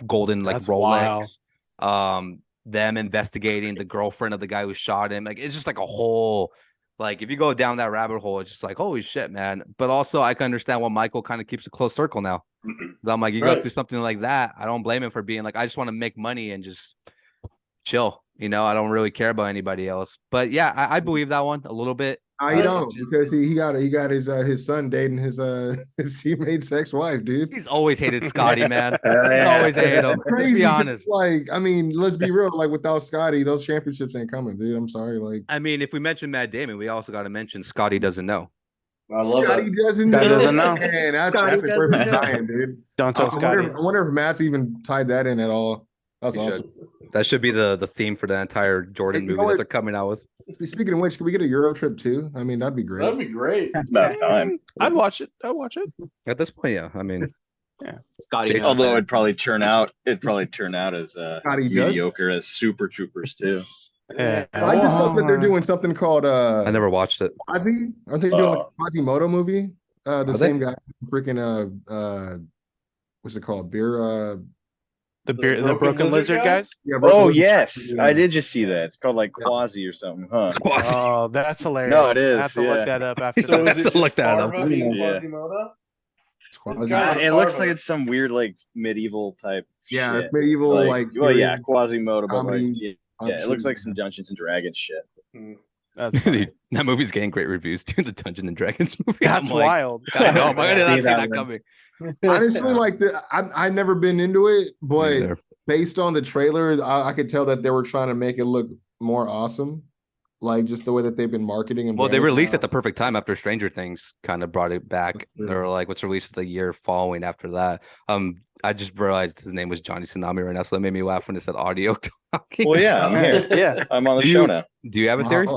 golden like Rolex. Wild. Them investigating the girlfriend of the guy who shot him. Like it's just like a whole. Like if you go down that rabbit hole, it's just like holy shit, man. But also I can understand why Michael kind of keeps a close circle now. I'm like, you go through something like that. I don't blame him for being like, I just want to make money and just chill. You know, I don't really care about anybody else. But yeah, I believe that one a little bit. You don't because he got his son dating his teammate's ex-wife, dude. He's always hated Scotty, man. He's always hated him. Let's be honest. Like, I mean, let's be real. Like, without Scotty, those championships ain't coming, dude. I'm sorry. Like, I mean, if we mention Matt Damon, we also got to mention Scotty doesn't know. I love Scotty doesn't know. Man, that's a perfect tie-in, dude. Don't tell Scotty. I wonder if Matt's even tied that in at all. That's awesome. That should be the theme for the entire Jordan movie that they're coming out with. Speaking of which, can we get a Euro trip too? I mean, that'd be great. That'd be great. It's about time. I'd watch it. At this point, yeah. I mean, Scotty. Jason- Although it'd probably turn out as Scotty does? mediocre as Super Troopers too. Yeah. I just saw that they're doing something called I never watched it. Quasi. Aren't they doing like a Quasimodo movie? The Are same guy, freaking what's it called? Beer. The broken lizard guys. Yeah, Oh Broken- yes, Yeah. I did just see that. It's called like Quasi or something, huh? Oh, that's hilarious. No, it is, I have to yeah. look that up after So this. is it Look just that up. Farva being Yeah. Quasimodo? Quasi- got- It looks like it's some weird like medieval type. Yeah, shit. it's medieval like. well, yeah, period Quasimodo, but like comedy yeah, it looks like some Dungeons and Dragons shit. That's funny. That movie's getting great reviews too. The Dungeon and Dragons movie. That's I'm like, wild. I know. I did not see that that one. coming. Honestly, like I've never been into it, but Neither. based on the trailer, I could tell that they were trying to make it look more awesome. Like just the way that they've been marketing and Well, they branding released it. at the perfect time after Stranger Things kind of brought it back. They were like, "What's released the year following after that?" I just realized his name was Johnny Tsunami right now, so that made me laugh when it said audio talking. Well, yeah, I'm here. Yeah. I'm on the Do show you- now. Do you have a theory?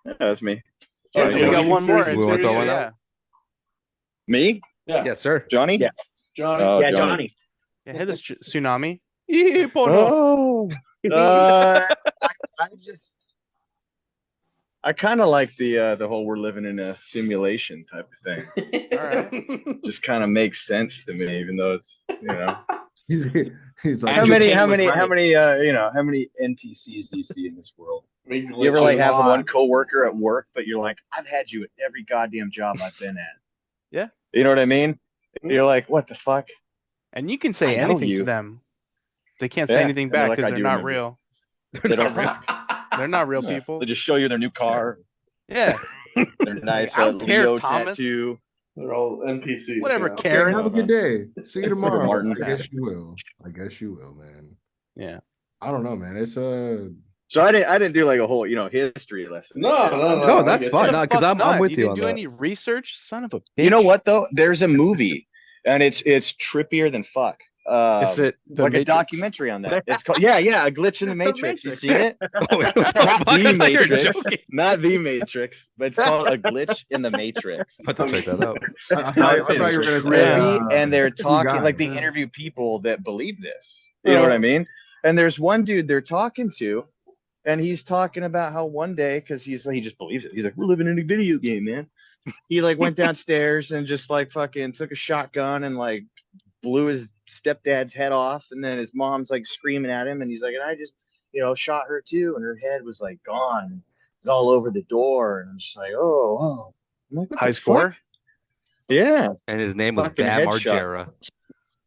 Yeah, that's me. Yeah, Oh, We yeah. got one more. We It's wanna throw video, one out? yeah. Me, Yeah, Yes, sir. Johnny. Yeah. Johnny. Oh, Yeah, Johnny. Yeah, hit us, Tsunami. Oh, I kind of like the whole we're living in a simulation type of thing. All right. Just kind of makes sense to me, even though it's He's like, how Andrew many Tate was how right. many how many NPCs do you see in this world? Big You ever like glitches. have one coworker at work, but you're like, I've had you at every goddamn job I've been at. Yeah. You know what I mean? You're like, what the fuck? And you can say I know anything to you. them. They can't say Yeah, anything and they're back like, because I they're do not remember. real. They don't really. They're not real Yeah. people. They just show you their new car. Yeah. Their nice I don't care, Leo Thomas. tattoo. They're all NPCs. Whatever, yeah. okay, Karen. have a good day. See you tomorrow. Martin. I guess you will. I guess you will, man. Yeah. I don't know, man. It's So I didn't do like a whole history lesson. No, that's I get fine. it. No, because I'm Not. with You you didn't on do that. any research, son of a bitch. You know what though? There's a movie, and it's trippier than fuck. Is it the like Matrix? a documentary on that? It's called a glitch in the Matrix. You seen it? Oh, Not I thought the you were Matrix, joking. not the Matrix, but it's called a glitch in the Matrix. I have to check that out. I No, thought you were gonna say, trippy, and they're talking guy. like they interview people that believe this. You know what I mean? And there's one dude they're talking to, and he's talking about how one day, because he just believes it. He's like, we're living in a video game, man. He like went downstairs and just like fucking took a shotgun and like blew his stepdad's head off, and then his mom's like screaming at him, and he's like, and I just shot her too, and her head was like gone. It's all over the door, and I'm just like, oh. I'm like, what High the score? fuck? Yeah. And his name was Fucking Bam headshot. Margera.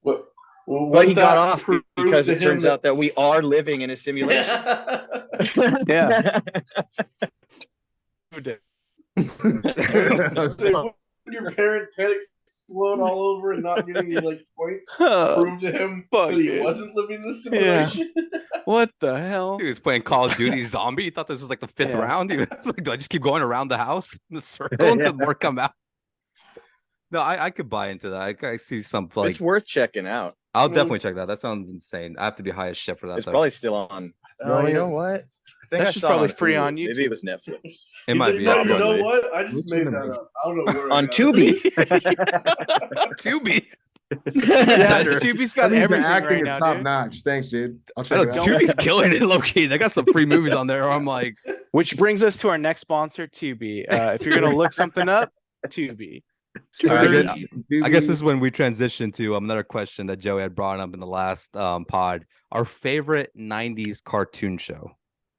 But he got off proves because to it him turns out that we are living in a simulation. Yeah. When your parents' head explode all over and not getting any like points, prove to him that he Fuck. wasn't living in the simulation. What the hell? He was playing Call of Duty Zombie. He thought this was like the fifth round. He was like, "Do I just keep going around the house in the circle until more come out?" No, I could buy into that. I see some like. It's worth checking out. I'll definitely check that. That sounds insane. I have to be high as shit for that. It's though. probably still on. No, Oh, you yeah. know what? I think That's I just saw it probably free Hulu. on YouTube. Maybe it was Netflix. It He's might like, be. no, Yeah, you know probably. what? I just made that up. I don't know where. I On got it. Tubi. Tubi. Yeah, Better. Tubi's I got think the everything acting right is now, top dude. notch. Thanks, dude. I'll I check know it out. Tubi's killing it, low key. They got some free movies on there. I'm like, Which brings us to our next sponsor, Tubi. If you're gonna look something up, Tubi. I guess this is when we transition to another question that Joey had brought up in the last pod. Our favorite '90s cartoon show.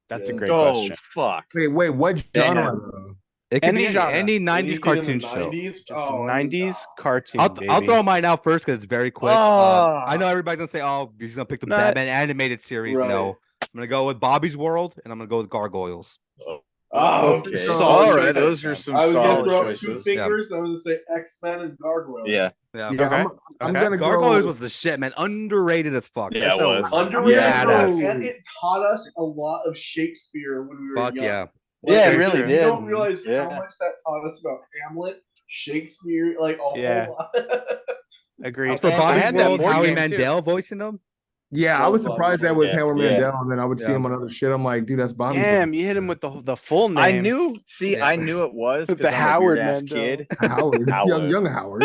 That's a Yeah. great Oh question. fuck! Wait, what Damn. genre? Though? It could Any be genre. any '90s Anything in cartoon the show. 90s? Just Oh, 90s cartoon. I'll baby. throw mine out first because it's very quick. Oh. I know everybody's gonna say, "Oh, you're gonna pick the Not- Batman animated series." Right. No, I'm gonna go with Bobby's World, and I'm gonna go with Gargoyles. Oh, Okay. okay. Solid All right, choices, those are man. some I was gonna solid throw up choices. two fingers. I was gonna say X-Men and Gargoyles. Yeah. Yeah, Yeah, Okay. I'm Okay. gonna Gargoyles go. was the shit, man. Underrated as fuck. Yeah, That it show was. Underrated, Yeah, badass. and it taught us a lot of Shakespeare when we were Fuck young. yeah. Yeah, it like, really you did. don't realize Yeah. how much that taught us about Hamlet, Shakespeare, like a Yeah. whole lot. Agreed. For I Bobby's had that World, board Howie game, too. Mandel voicing them. Yeah, So I was fun. surprised that was Yeah, Hammer yeah. Mandel, and then I would see him on other shit. I'm like, dude, that's Bobby's Damn, brother. you hit him with the full name. I knew. See, Yeah. I knew it was The because I'm Howard a weird ass Mandel. kid. Howard, Howard. young Howard.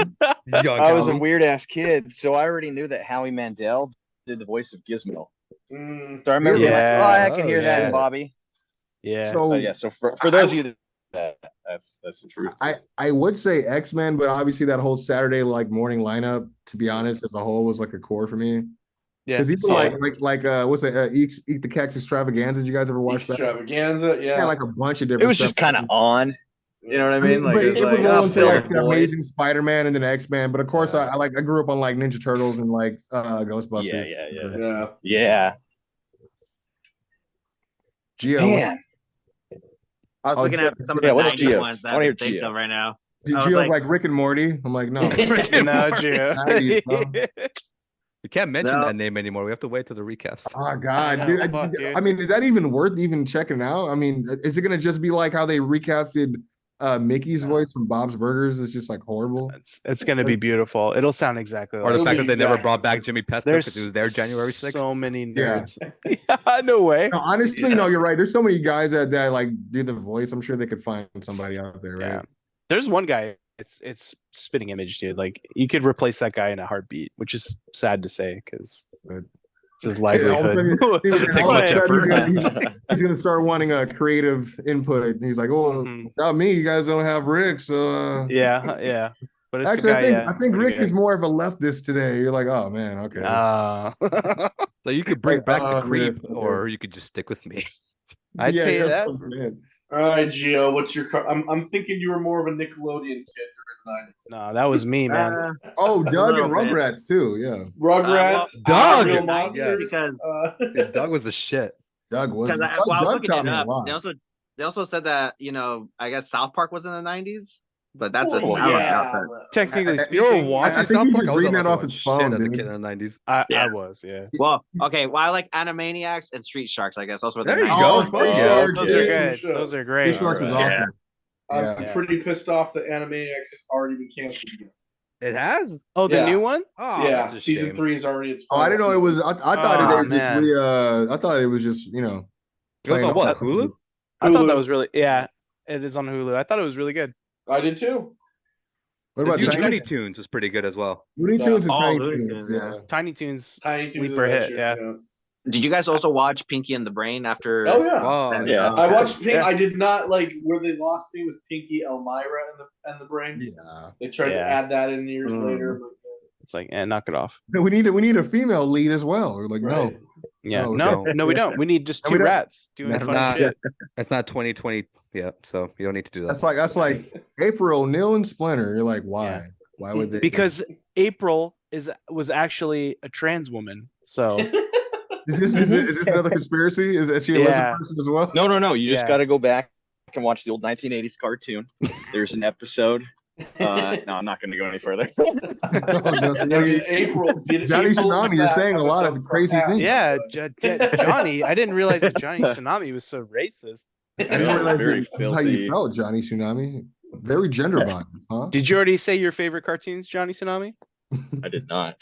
Young I was a Howie. weird ass kid, so I already knew that Howie Mandel did the voice of Gizmo. Mm. So I remember, Really? like, oh, I can Oh, hear that yeah. in Bobby. Yeah. So Yeah. So for those of you that's the truth. I would say X-Men, but obviously that whole Saturday like morning lineup, to be honest, as a whole was like a core for me. Yeah. Because even solid. like what's it? Eat the Cactus Extravaganza. Did you guys ever watch that? Extravaganza, yeah. Yeah, like a bunch of different. It was just stuff. kind of on. You know what I mean? Like but it's it would like roll into fill like the the void. Amazing Spider-Man and then X-Men. But of course, I grew up on like Ninja Turtles and like Ghostbusters. Yeah. Yeah. Gio, Man. I was looking at some of Yeah, the what's 90s Gio's? ones that I wanna I hear can think Gio. of right now. Gio's like Rick and Morty. I'm like, no. No, Gio. 90s, bro. We can't mention No. that name anymore. We have to wait till the recast. Oh God, I know, dude. fuck, dude. I mean, is that even worth even checking out? I mean, is it gonna just be like how they recasted Mickey's voice from Bob's Burgers? It's just like horrible. It's gonna be beautiful. It'll sound exactly Or like the It'll fact be that they never exact. brought back Jimmy Pesto there's because he was there January 6th. so many Yeah. nerds. Yeah, no way. No, honestly, no, you're right. There's so many guys that like do the voice. I'm sure they could find somebody out there, right? Yeah. There's one guy. It's spitting image, dude. Like you could replace that guy in a heartbeat, which is sad to say because it's his livelihood. Doesn't take much effort. He's gonna start wanting a creative input. And he's like, "Oh, not me. You guys don't have Rick." So yeah. But it's actually, a guy, I think Rick pretty is more of a leftist today. You're like, "Oh man, okay." So you could bring back the Oh, creep, man. or you could just stick with me. I'd pay you that. All right, Gio, what's your? I'm thinking you were more of a Nickelodeon kid during the 90s. No, that was me, man. Oh, Doug and little bit. Rugrats too. Yeah, Rugrats, Doug! Real Yes. Monsters. Because Dude, Doug was a shit. Doug was. because Doug, I was Doug looking taught it me a up. lot. They also said that I guess South Park was in the 90s, but that's Oh, I don't yeah. doubt that. Technically You speaking, were watching I think South you Park? could I was read allowed that to off watch his shit phone, as a dude. kid in the 90s. I Yeah. was, yeah. Well, okay. Well, I like Animaniacs and Street Sharks. I guess those were the There you 90s. go. Oh, Fuck yeah. yeah. Those are Yeah. good. Those are Fish great. Shark was Alright. awesome. I'm Yeah. pretty pissed off that Animaniacs has already been canceled again. It has? Oh, the Yeah. new one? Oh, Yeah, that's a season shame. 3 is already its. Oh, I didn't know it was. I thought Oh, it was man. just I thought it was just It was playing on what? off- Hulu? I thought Hulu. that was really it is on Hulu. I thought it was really good. I did too. What The about new Tiny Looney Tunes was pretty good as well. Looney Tunes and Oh, Tiny Looney Toons? Tunes, Yeah. Tiny Toons Tiny Toons sleeper hit, Adventure, yeah. Did you guys also watch Pinky and the Brain after? Oh yeah. Oh, Yeah. I watched Pink. Yeah. I did not like where they lost me with Pinky, Elmira, and the Brain. Yeah. They tried to Yeah. add that in years Mm. later. It's like, knock it off. We need a female lead as well. We're like, Right. no. Yeah. No, No, we don't. We need just No, we two don't. rats doing That's fun not shit. That's not 2020 yet, so you don't need to do that. That's like April, Neil, and Splinter. You're like, why? Yeah. Why would they? Because April was actually a trans woman. So is this another conspiracy? Is she a Yeah. lesbian person as well? No. You just Yeah. got to go back and watch the old 1980s cartoon. There's an episode. No, I'm not going to go any further. April did. Johnny April, Tsunami, in you're fact, saying a lot of done some crazy ass. things. yeah, Johnny. I didn't realize that Johnny Tsunami was so racist. I didn't realize Very that's how you filthy. felt, Johnny Tsunami. Very gender biased, huh? Did you already say your favorite cartoons, Johnny Tsunami? I did not.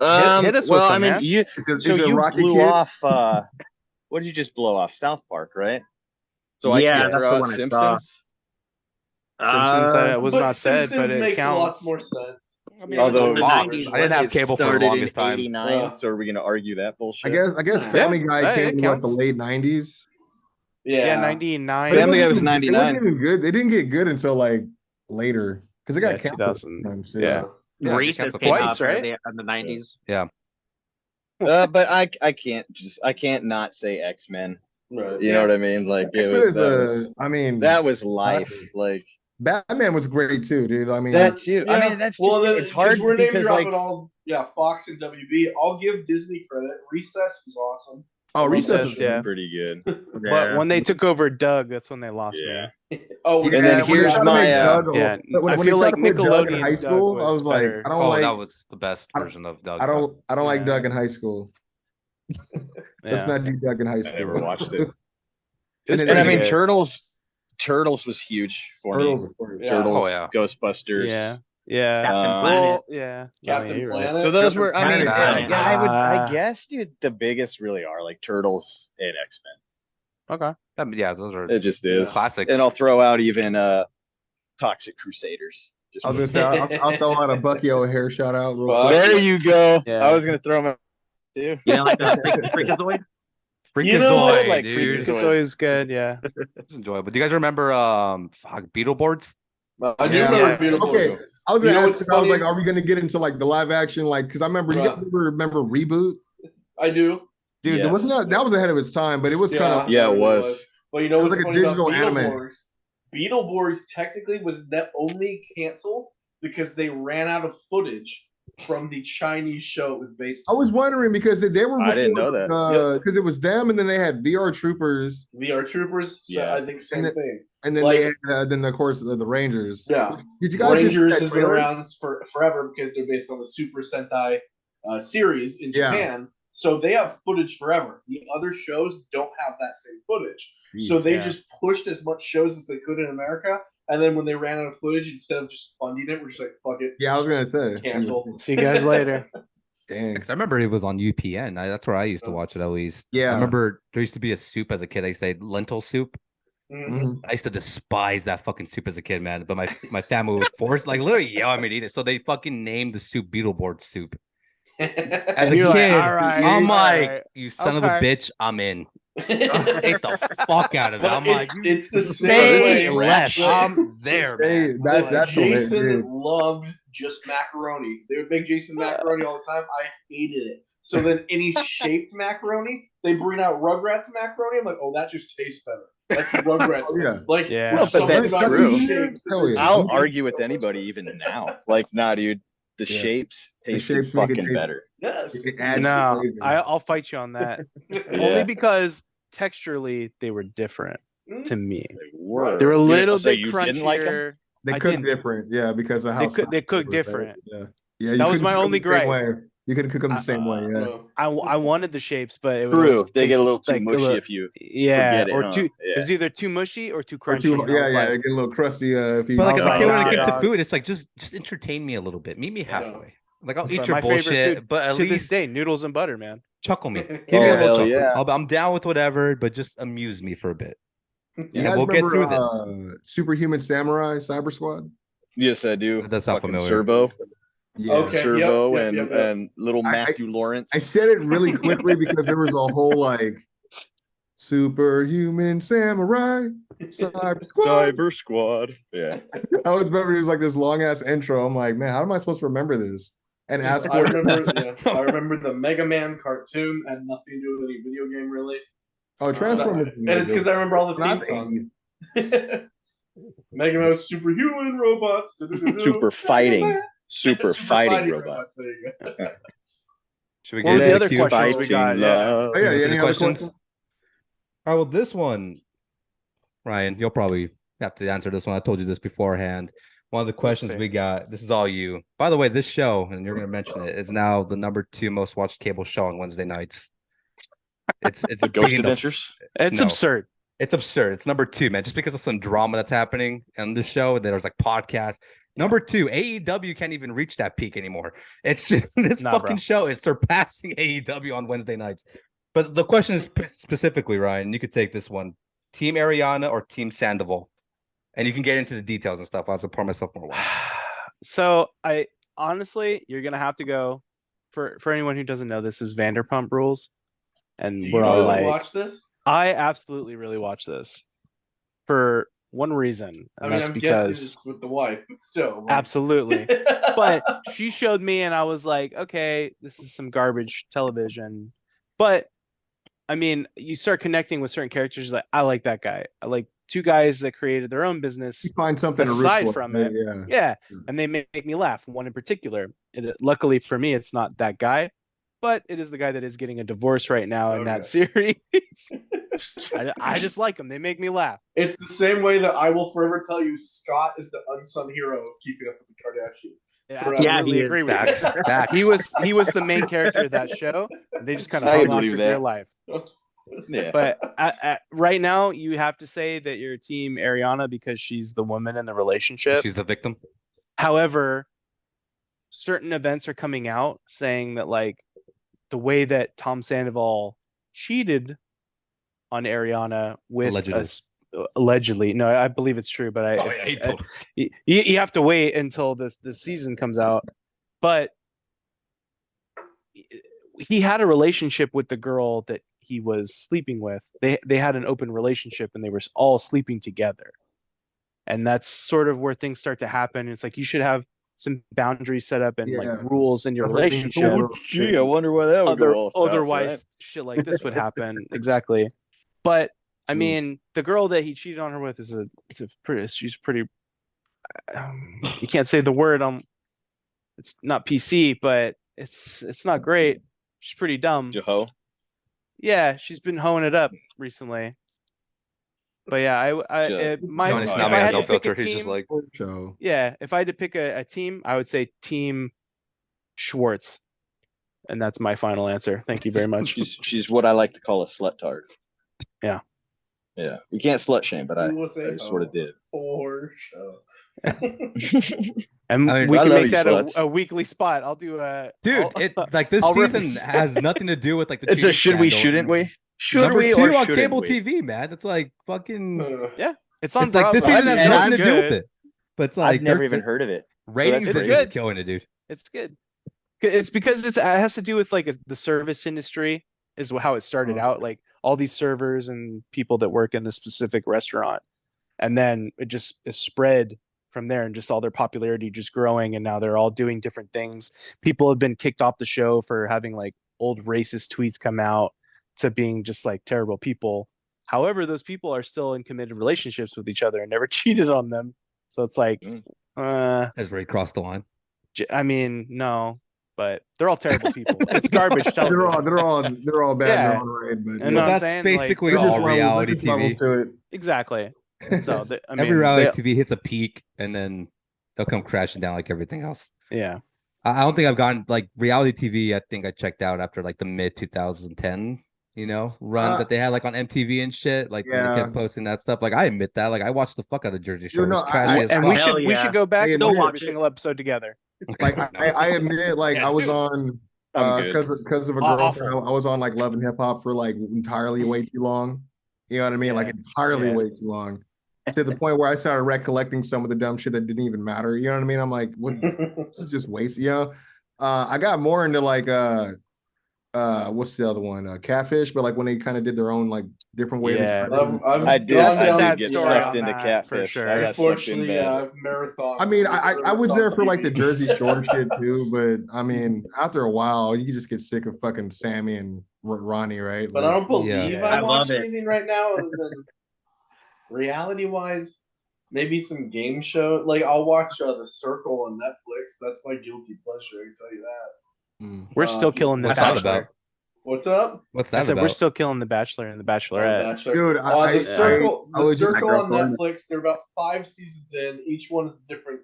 Hit us with well, them, I mean, man. you Is it so you Rocky blew Kids? off. What did you just blow off? South Park, right? So I Yeah, can't that's throw the out one I saw. Simpsons. Simpsons was But not said, Simpsons but it makes counts. lots more sense. I mean, Although it's Fox. I didn't have it cable for the started in longest time. 89, Yeah. so are we going to argue that bullshit? I guess Family Guy yeah, came it in counts. the late 90s. Yeah, 99. But it Family Guy wasn't was even- 99. It wasn't even good. They didn't get good until like later because it got Yeah, canceled. 2000. sometimes, Yeah. Yeah, Reese's canceled came twice, out right? in the 90s. But I can't not say X-Men. right. You know what I mean? Like X-Men is that was life. classic. Like Batman was great too, dude. I mean, that too. Yeah. I mean, that's just well, then, it's hard we're name because dropping like all. Yeah, Fox and WB. I'll give Disney credit. Recess was awesome. Recess Recess, is yeah. pretty good. But when they took over Doug, that's when they lost Yeah. me. Oh, And then here's my, yeah, I feel like Nickelodeon in high Doug school. was I was like, better. I don't Oh, like, that was the best version of Doug. I don't like Yeah. Doug in high school. Let's Yeah. not do Doug in high I school. never watched it. It's And And I pretty mean, good. Turtles was huge for Turtles, me. of course. Yeah. Turtles, Oh, yeah. Ghostbusters. Yeah. Yeah. Captain Planet. Yeah. Captain Planet. So those were, I mean, Planet. I guess, dude, the biggest really are like Turtles and X-Men. Okay. Yeah, those are It just is classics. And I'll throw out even Toxic Crusaders. Just I was gonna say I'll throw out a Bucky O'Hare shout out. Real quick. there you go. Yeah. I was gonna throw him too. You know, like the Freakazoid? Freakazoid, like dude. Freakazoid. Freakazoid is good. Yeah. It's enjoyable. Do you guys remember Beetleborgs? I do remember Beautiful. Okay, I was You gonna know ask. what's I was funny? like, are we gonna get into like the live action? Like, because I remember you guys remember Reboot, I do. dude. Yeah. Wasn't that was ahead of its time, but it was kind of Yeah, it was. But you know It was what's like a funny about digital anime. Beetleborgs? Beetleborgs technically was only canceled because they ran out of footage from the Chinese show it was based I on. was wondering because they were. I didn't know that. Because it was them, and then they had VR Troopers, VR Troopers, so Yeah. I think same thing. and then Like- they had then of course the Rangers. Yeah. Did you guys just see Rangers that has been trailer? around for forever because they're based on the Super Sentai series in Yeah. Japan. So they have footage forever. The other shows don't have that same footage. So they Yeah. just pushed as much shows as they could in America. And then when they ran out of footage, instead of just funding it, we're just like, fuck it. Yeah, I was gonna say Cancel. See you guys later. Dang. Because I remember it was on UPN. That's where I used to watch it at least. Yeah. I remember there used to be a soup as a kid. I used to say lentil soup. Mhm. Mhm. I used to despise that fucking soup as a kid, man. But my family was forced, like literally yell at me to eat it. So they fucking named the soup Beetleborg soup. As And a you're kid, like, all right, I'm all like, right. you son of a Okay. bitch, I'm in. Ate the fuck out of it. But I'm like, it's the say same way. less. Like, I'm there, Hey, man. that's the way, Jason dude. loved just macaroni. They would make Jason macaroni all the time. I hated it. So then any shaped macaroni, they bring out Rugrats macaroni. I'm like, oh, that just tastes better. That's Rugrats. Oh, yeah. Like, Yeah. there's No, but something that's about true. these shapes. that Hell are yeah. just- I'll it's argue so with much anybody better. even now. Like, nah, dude, the Yeah. shapes taste shapes make it fucking taste- better. Yes. It adds No, flavor. I'll fight you on that. Yeah. Only because texturally they were different to me. They were. They were a You- little so bit you crunchier. didn't like 'em? They I cook didn't. different, yeah, because of how They cook was, different. right? Yeah. You That was couldn't my cook 'em only the same gripe. way. You couldn't cook them the same way, yeah. I wanted the shapes, but it would True. always They get taste a little too like mushy if you yeah, forget it, or huh? too. Yeah. It was either too mushy or too Or crunchy. too, and I yeah, was yeah, like, it get a little crusty. If you, But like I as a was kid, when like, it came to "Oh, food, it's like just entertain me a little bit. Meet me halfway. Like I'll eat But your my favorite bullshit, food but at to this least day, noodles and butter, man. chuckle me. Give me Oh, a little hell chuckle. yeah. I'm down with whatever, but just amuse me for a bit. you And guys we'll get remember, through this. Superhuman Samurai Cyber Squad? Yes, I do. That does sound Fucking familiar. Servo, Yeah. Okay. Servo, yep, and yep, yep. and little I- Matthew Lawrence. I said it really quickly because there was a whole like Superhuman Samurai Cyber Squad. Cyber Squad. Yeah. I always remember it was like this long ass intro. I'm like, man, how am I supposed to remember this? And ask I for it. remember the Mega Man cartoon had nothing to do with any video game really. Oh, Transformers. And it's because I remember all the theme Not songs. Mega Man with superhuman robots. Super fighting. Super fighting robots. There you go. Should we What get were the into other queue? questions we got? Fighting Yeah. love. Oh, yeah, Into any the other questions? questions? All right, well, this one, Ryan, you'll probably have to answer this one. I told you this beforehand. One of the questions see. we got, this is all you. By the way, this show, and you're going to mention it, is now the #2 most watched cable show on Wednesday nights. It's The Ghost big in the- Adventures. It's No. absurd. It's absurd. It's #2, man. Just because of some drama that's happening on the show, there's like podcasts. #2, AEW can't even reach that peak anymore. It's just, this Nah, fucking bro. show is surpassing AEW on Wednesday nights. But the question is specifically, Ryan, you could take this one: Team Ariana or Team Sandoval, and you can get into the details and stuff. I'll pour myself more water. So I honestly, you're gonna have to go for anyone who doesn't know. This is Vanderpump Rules, and Do you we're all really like, watch this? I absolutely really watch this for one reason, and that's I'm guessing because it's with the wife, but still. like- absolutely. But she showed me, and I was like, okay, this is some garbage television. But I mean, you start connecting with certain characters. Like, I like that guy. I like two guys that created their own business. You find something to root Aside for, from right? it, Yeah. Yeah, and they make me laugh. One in particular. Luckily for me, it's not that guy, but it is the guy that is getting a divorce right now in that series. I just like them. They make me laugh. It's the same way that I will forever tell you Scott is the unsung hero of Keeping Up with the Kardashians. I Forever. Yeah, absolutely he agree is. with you. Facts. Facts. He was the main character of that show. They just kind of I hung on believe for that. dear life. Yeah. But right now, you have to say that you're Team Ariana because she's the woman in the relationship. She's the victim. However, certain events are coming out saying that like the way that Tom Sandoval cheated on Ariana with allegedly. No, I believe it's true, but you have to wait until this season comes out. But he had a relationship with the girl that he was sleeping with. They had an open relationship and they were all sleeping together. And that's sort of where things start to happen. It's like you should have some boundaries set up and like rules in your relationship. Oh, gee, I wonder why that would go otherwise right? shit like this would happen. Exactly. But I mean, the girl that he cheated on her with is she's pretty you can't say the word it's not PC, but it's not great. She's pretty dumb. Jeho? Yeah, she's been hoeing it up recently. But yeah, if I had to pick a team, if I had to pick a team, I would say Team Schwartz, and that's my final answer. Thank you very much. She's what I like to call a slut tart. Yeah. You can't slut shame, but I sort of did. For sure. And we can make that a weekly spot. I'll do a this season has nothing to do with like the cheating should we, shouldn't we? Should we or on cable TV, man? It's like fucking it's on. It's like this season has nothing to do with it. But it's like I've never even heard of it. Ratings is good. Killing it, dude. It's good. It's because it has to do with like the service industry is how it started out. Like all these servers and people that work in the specific restaurant, and then it just is spread from there, and just all their popularity just growing, and now they're all doing different things. People have been kicked off the show for having like old racist tweets come out to being just like terrible people. However, those people are still in committed relationships with each other and never cheated on them. So it's like, has Ray crossed the line? I mean, no, but they're all terrible people. It's garbage television. They're all bad. Yeah. They're all right, but And that's basically all reality TV. Exactly. So every reality TV hits a peak and then they'll come crashing down like everything else. Yeah. I don't think I've gotten like reality TV. I think I checked out after like the mid 2010, run that they had like on MTV and shit. Like when they kept posting that stuff. Like I admit that. Like I watched the fuck out of Jersey Shore. It was trashy as fuck. And we should go back and watch every single episode together. Like I admit, like I was on because of a girlfriend. I was on like Love and Hip Hop for like entirely way too long. You know what I mean? Like entirely way too long. To the point where I started recollecting some of the dumb shit that didn't even matter. You know what I mean? I'm like, what? This is just waste. I got more into like what's the other one? Catfish, but like when they kind of did their own like different way. I did get sucked into Catfish for sure. Unfortunately, I've marathon. I mean, I was there for like the Jersey Shore shit too, but I mean, after a while, you just get sick of fucking Sammy and Ronnie, right? But I don't believe I watch anything right now other than reality-wise, maybe some game show. Like I'll watch The Circle on Netflix. That's my guilty pleasure. I can tell you that. We're still killing The Bachelor. What's up? What's that about? We're still killing The Bachelor and The Bachelorette. Dude, The Circle on Netflix. They're about 5 seasons in. Each one is a different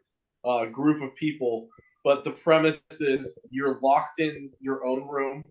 group of people. But the premise is you're locked in your own room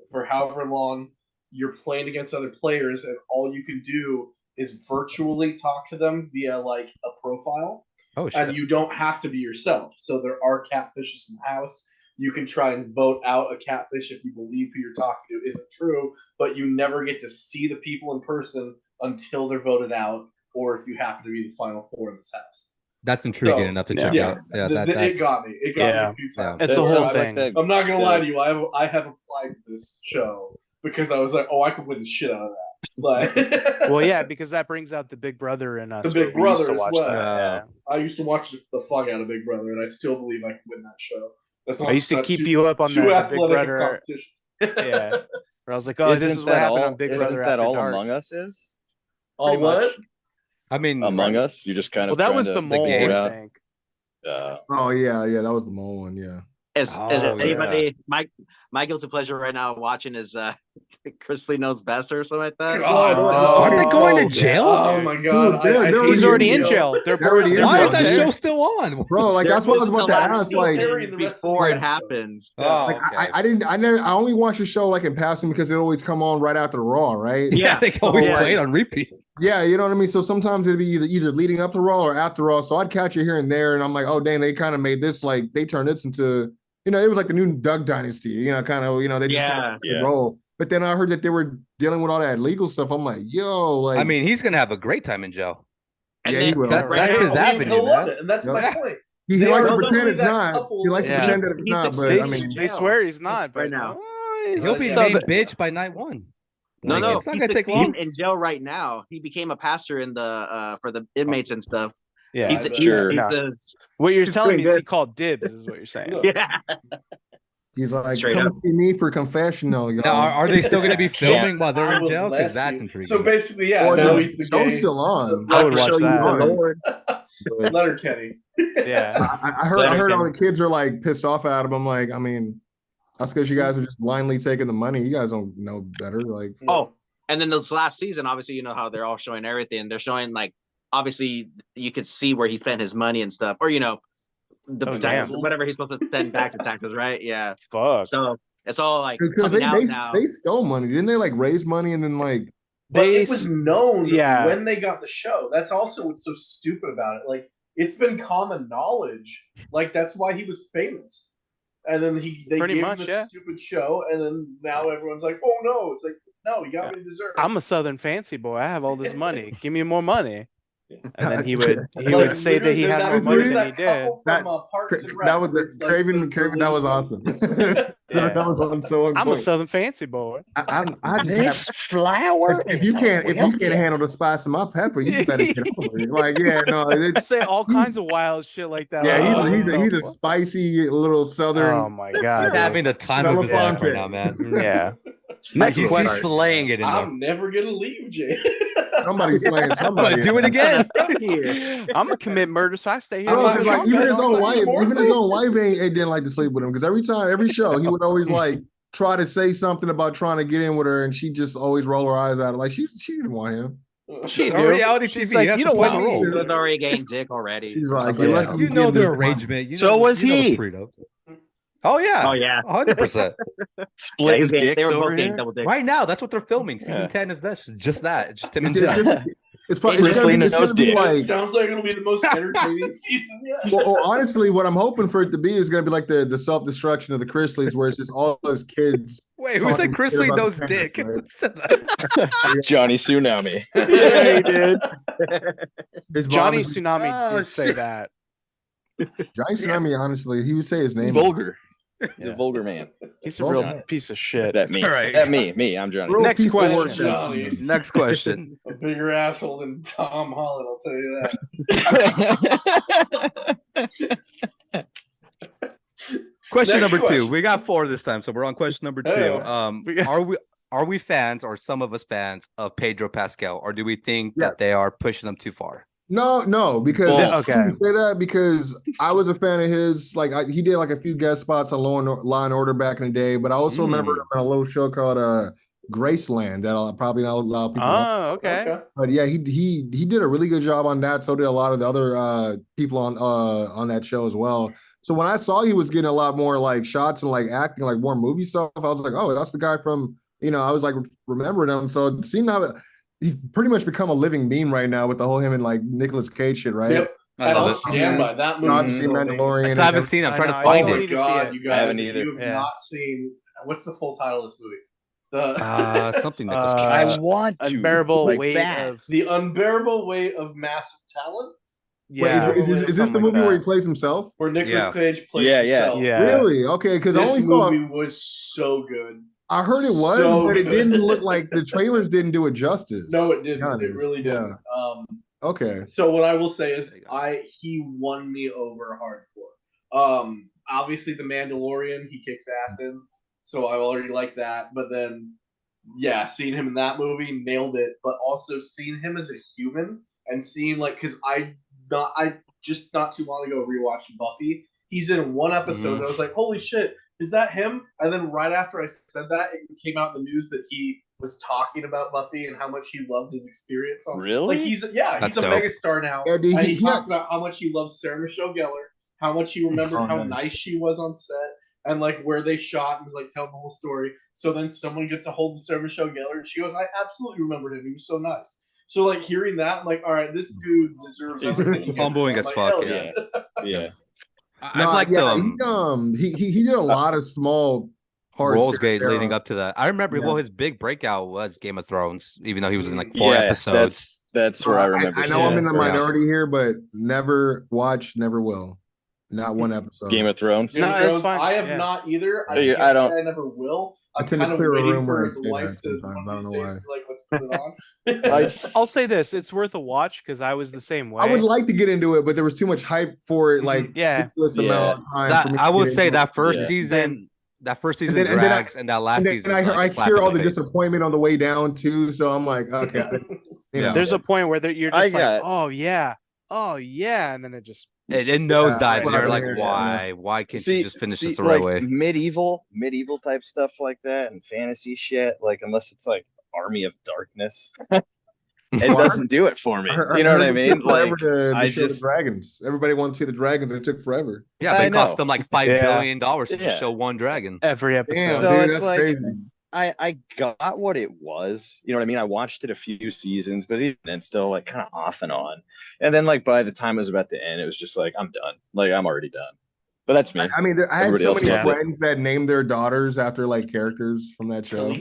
for however long. You're playing against other players, and all you can do is virtually talk to them via like a profile. Oh shit. And you don't have to be yourself. So there are catfishes in the house. You can try and vote out a catfish if you believe who you're talking to isn't true, but you never get to see the people in person until they're voted out, or if you happen to be the final 4 in this house. That's intriguing enough to check out. Yeah, it got me. It got me a few times. It's a whole thing. I'm not gonna lie to you. I have applied to this show because I was like, I could win the shit out of that. Like, well, yeah, because that brings out the Big Brother in us. The Big Brother as well. Yeah. I used to watch the fuck out of Big Brother, and I still believe I can win that show. I used to keep you up on the Big Brother. Yeah, where I was like, this is what happened on Big Brother. Isn't that all Among Us is? All what? I mean, Among Us. You just kind of. Well, that was the mole, I think. Oh yeah, that was the mole one. Yeah. Is anybody my guilty pleasure right now watching is Chrisley Knows Best or something like that? Aren't they going to jail? Oh my god, dude, he's already in jail. Why is that show still on, bro? Like that's what I was about to ask. Like before it happens. I only watch the show like in passing because it always come on right after Raw, right? Yeah, they always play it on repeat. Yeah, you know what I mean. So sometimes it'd be either leading up to Raw or after Raw. So I'd catch it here and there, and I'm like, oh dang, they kind of made this like they turned this into you know, it was like the new Doug Dynasty, you know, kind of, you know, they just kind of roll. But then I heard that they were dealing with all that legal stuff. I'm like, yo, like, I mean, he's gonna have a great time in jail. And yeah, then, he will. That's his avenue, He'll love man. it, and that's my point. He likes to pretend literally it's that not. couple He likes to that- pretend that it's not. But They, I mean, they swear he's not, but right now. He'll be So main the- bitch by night one. No, Like, no, it's not he's gonna take long. in jail right now. He became a pastor in the for the inmates and stuff. Yeah, What you're telling me is he good. called dibs, is what you're saying. Yeah. he's like, Straight come up. see me for confessional. Y'all. Now, are they still going to be filming while they're I in would jail? Because bless that's you. intriguing. So basically, yeah, Or now the he's the show's gay. still on. I would watch Show you that. the Lord. Letter Kenny. Yeah. I heard all the kids are like pissed off at him. I'm like, I mean, that's because you guys are just blindly taking the money. You guys don't know better. Like, Oh, and then this last season, obviously, you know how they're all showing everything. They're showing like, obviously, you could see where he spent his money and stuff, or you know, whatever he's supposed to send back to taxes, right? Yeah. Fuck. So it's all like because coming out now. they stole money, didn't they? Like raise money and then like. But it was known yeah. when they got the show. That's also what's so stupid about it. Like, it's been common knowledge. Like, that's why he was famous. And then they gave him this stupid show, and then now everyone's like, oh no. It's like, no, you got what you deserve. I'm a Southern fancy boy. I have all this money. Give me more money. And then he would say that he had more money than he did. That was the Craven. That was awesome. That was so I'm a Southern fancy boy. I just This flower. If you can't handle the spice of my pepper, you better get over it. Like, yeah, no, it's say all kinds of wild shit like that. Yeah, he's a spicy little Southern. Oh my god, he's having the time of his life right now, man. Yeah, he's slaying it. I'm never gonna leave, Jay. Somebody's slaying somebody. Do it again. I'm gonna commit murder, so I stay here. Like, even his own wife didn't like to sleep with him because every show he would always like try to say something about trying to get in with her, and she just always roll her eyes at it like she didn't want him. She reality TV. Like, you don't want me. He was already getting dick already. She's like, you know the arrangement. So was he? Oh yeah. 100%. Split his dicks over here. Right now, that's what they're filming. Season 10 is just him and Jim. It's probably like, sounds like it'll be the most entertaining season yet. Well, honestly, what I'm hoping for it to be is going to be like the self-destruction of the Chrisleys, where it's just all those kids. Wait, who said Chrisley knows dick? Right? Johnny Tsunami. Yeah, he did. Johnny Tsunami did say that. Johnny Tsunami, honestly, he would say his name. Vulgar. He's a vulgar man. He's a real piece of shit. That me. Right. That me. I'm Johnny. Next question. Next question. A bigger asshole than Tom Holland, I'll tell you that. Question number 2. We got 4 this time, so we're on question number 2. Are we fans, or some of us fans, of Pedro Pascal, or do we think that they are pushing them too far? No, because I say that because I was a fan of his. Like he did like a few guest spots on Law and Order back in the day, but I also remember him on a little show called Graceland that I'll probably not allow people. Oh, okay. But yeah, he did a really good job on that. So did a lot of the other people on that show as well. So when I saw he was getting a lot more like shots and like acting like more movie stuff, I was like, oh, that's the guy from I was like remembering him. So it seemed how he's pretty much become a living meme right now with the whole him and like Nicolas Cage shit, right? Yep. I'll stand by that movie. Mandalorian. I haven't seen it. I'm trying to find it. Oh my god, you guys! haven't if either. you have not seen, what's the full title of this movie? Something Nicolas Cage. I want to. Unbearable like weight that. of The Unbearable Weight of Massive Talent. yeah. Wait, is this the movie where he plays himself? Where Nicolas Cage plays himself. Yeah. Really? Okay, because I This only saw. movie was so good. I heard it was, but it didn't look like the trailers didn't do it justice. No, it didn't. It really didn't. Okay. So what I will say is, he won me over hardcore. Obviously, The Mandalorian, he kicks ass in, so I already like that. But then, yeah, seeing him in that movie, nailed it. But also seeing him as a human and seeing because I just not too long ago rewatched Buffy. He's in one episode, and I was like, holy shit. Is that him? And then right after I said that, it came out in the news that he was talking about Buffy and how much he loved his experience on. Really? Like he's a mega star now. Yeah, dude, and he talked about how much he loves Sarah Michelle Gellar, how much he remembered how nice she was on set, and like where they shot, and was like telling the whole story. So then someone gets a hold of Sarah Michelle Gellar, and she goes, "I absolutely remembered him. He was so nice." So like hearing that, I'm like, all right, this dude deserves everything. Humbling as fuck. Yeah. I liked he did a lot of small parts. Roles leading up to that. I remember. Well, his big breakout was Game of Thrones, even though he was in like 4 episodes. That's where I remember. I know I'm in the minority here, but never watched, never will. Not one episode. Game of Thrones. No, it's fine. I have not either. I don't. Say I never will. I'm kind of waiting for the wife to one of these days be like, let's put it on. I'll say this: it's worth a watch because I was the same way. I would like to get into it, but there was too much hype for it. Like, amount of time. I will say that first season. That first season drags, and that last season. I hear all the disappointment on the way down too, so I'm like, okay. There's a point where you're just like, oh yeah, and then it just it nosedives. You're like, why? Why can't you just finish this the right way? Medieval type stuff like that, and fantasy shit. Like, unless it's like Army of Darkness. It doesn't do it for me. You know what I mean? Like, I show the dragons. Everybody wants to see the dragons. It took forever. Yeah, but it cost them like $5 billion to just show one dragon every episode. Damn, so dude, that's like, crazy. I got what it was. You know what I mean? I watched it a few seasons, but even then, still like kind of off and on. And then like by the time it was about to end, it was just like I'm done. Like I'm already done. But that's me. I mean, I had so many friends that named their daughters after like characters from that show.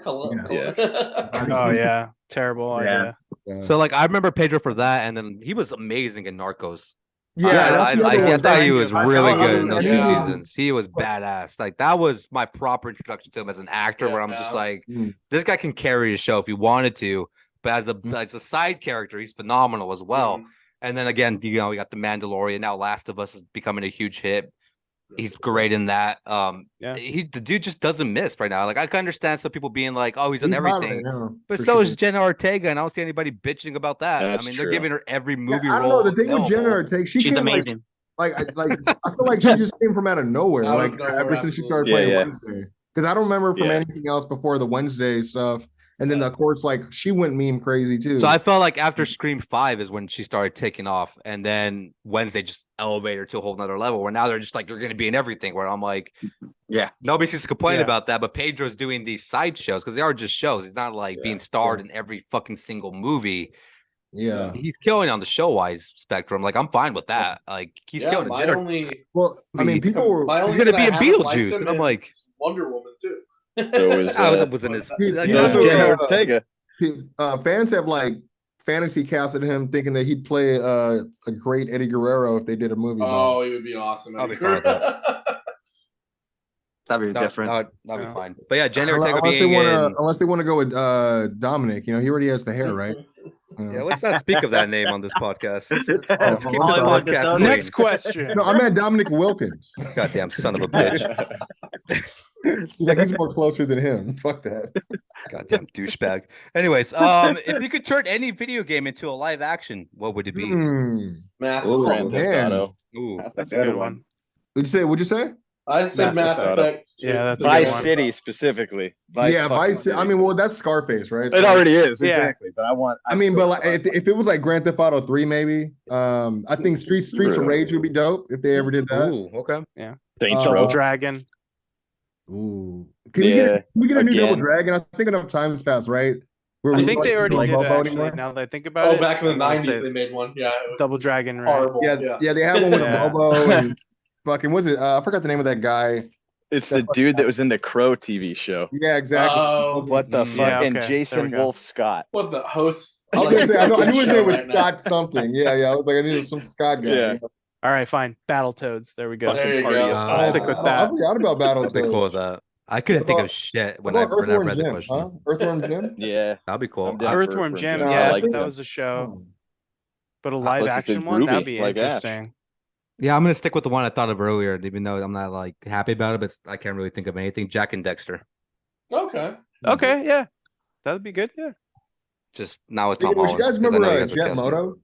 Oh yeah, terrible idea. So like I remember Pedro for that, and then he was amazing in Narcos. Yeah, I thought he was really good in those 2 seasons. He was badass. Like that was my proper introduction to him as an actor, where I'm just like, this guy can carry a show if he wanted to, but as a side character, he's phenomenal as well. And then again, we got The Mandalorian. Now Last of Us is becoming a huge hit. He's great in that. The dude just doesn't miss right now. Like I can understand some people being like, "Oh, he's in everything," but so is Jenna Ortega, and I don't see anybody bitching about that. That's they're true. giving her every movie role. I don't know the thing with Jenna Ortega. She's amazing. Like I feel like she just came from out of nowhere. Ever since she started playing Wednesday, because I don't remember from anything else before the Wednesday stuff. And then, of course, like she went meme crazy too. So I felt like after Scream 5 is when she started taking off, and then Wednesday just elevated her to a whole nother level. Where now they're just like, you're going to be in everything. Where I'm like, nobody seems to complain about that, but Pedro's doing these side shows because they are just shows. He's not like being starred in every fucking single movie. Yeah, he's killing on the show wise spectrum. Like I'm fine with that. Like he's killing. Well, I mean, people were. He's going to be in Beetlejuice, and I'm like Wonder Woman too. That was in his Ortega. Fans have like fantasy casted him thinking that he'd play a great Eddie Guerrero if they did a movie. Oh, he would be awesome. I'll be fine with that. That'd be different. That'd be fine. But yeah, Jenna Ortega unless they want to go with Dominic. He already has the hair, right? Yeah, let's not speak of that name on this podcast. Let's keep this podcast clean. Next question. No, I'm at Dominic Wilkins. Goddamn son of a bitch. He's more closer than him. Fuck that. Goddamn douchebag. Anyways, if you could turn any video game into a live action, what would it be? Mass Effect. Ooh, that's a good one. What'd you say? I said Mass Effect. Yeah, that's Vice City specifically. Vice City. I mean, well, that's Scarface, right? It already is, exactly. But if it was like Grand Theft Auto 3, maybe. I think Streets of Rage would be dope if they ever did that. Ooh, okay. Yeah. Double Dragon. Ooh. Can we get a new Double Dragon? I think enough time has passed, right? I think they already did actually. Now that I think about it. Oh, back in the 90s, they made one. Yeah. Double Dragon. Horrible. Yeah, they had one with a Bobo and fucking was it? I forgot the name of that guy. It's the dude that was in the Crow TV show. Yeah, exactly. What the fuck? Yeah, and Jason Wolf Scott. What the host? I was gonna say I knew his name was Scott something. Yeah. I was like, I knew some Scott guy. Yeah. All right, fine. Battletoads. There we go. There you go. I'll stick with that. I forgot about Battletoads. That'd be cool with that. I couldn't think of shit when I read the question. Huh? Earthworm Jim? Yeah. That'd be cool. Earthworm Jim, that was a show. But a live action one, that'd be interesting. Yeah, I'm gonna stick with the one I thought of earlier, even though I'm not like happy about it, but I can't really think of anything. Jack and Dexter. Okay, yeah. That'd be good, yeah. Just now with Tom Holland. You guys remember Jet Moto?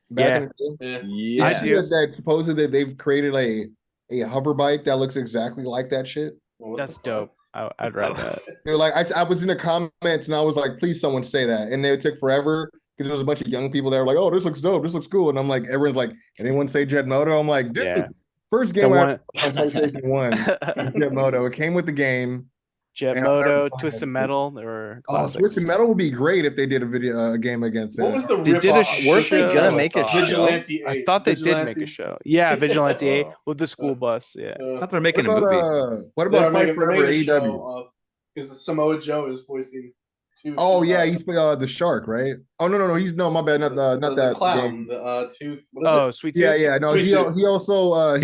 Yeah. I see that supposedly they've created a hover bike that looks exactly like that shit. That's dope. I'd read that. They're like, I was in the comments and I was like, please someone say that. And it took forever because there was a bunch of young people that were like, oh, this looks dope. This looks cool. And I'm like, everyone's like, anyone say Jet Moto? I'm like, dude, first game on PlayStation 1, Jet Moto. It came with the game. Jet And Moto, Twisted Metal. They were classics. Twisted Metal would be great if they did a game against it. What was the They rip did a off? Weren't they gonna show. make a show? Vigilante 8. I thought they did make a show. Yeah, Vigilante 8 with the school bus. Yeah. I thought they're making What a movie. about what about Fight Forever AEW? Because Samoa Joe is voicing Tooth. Oh yeah, he's the shark, right? Oh no, he's my bad, not the that clown, game. the Tooth. What is Sweet Tooth. Yeah, no, Sweet he Tooth. he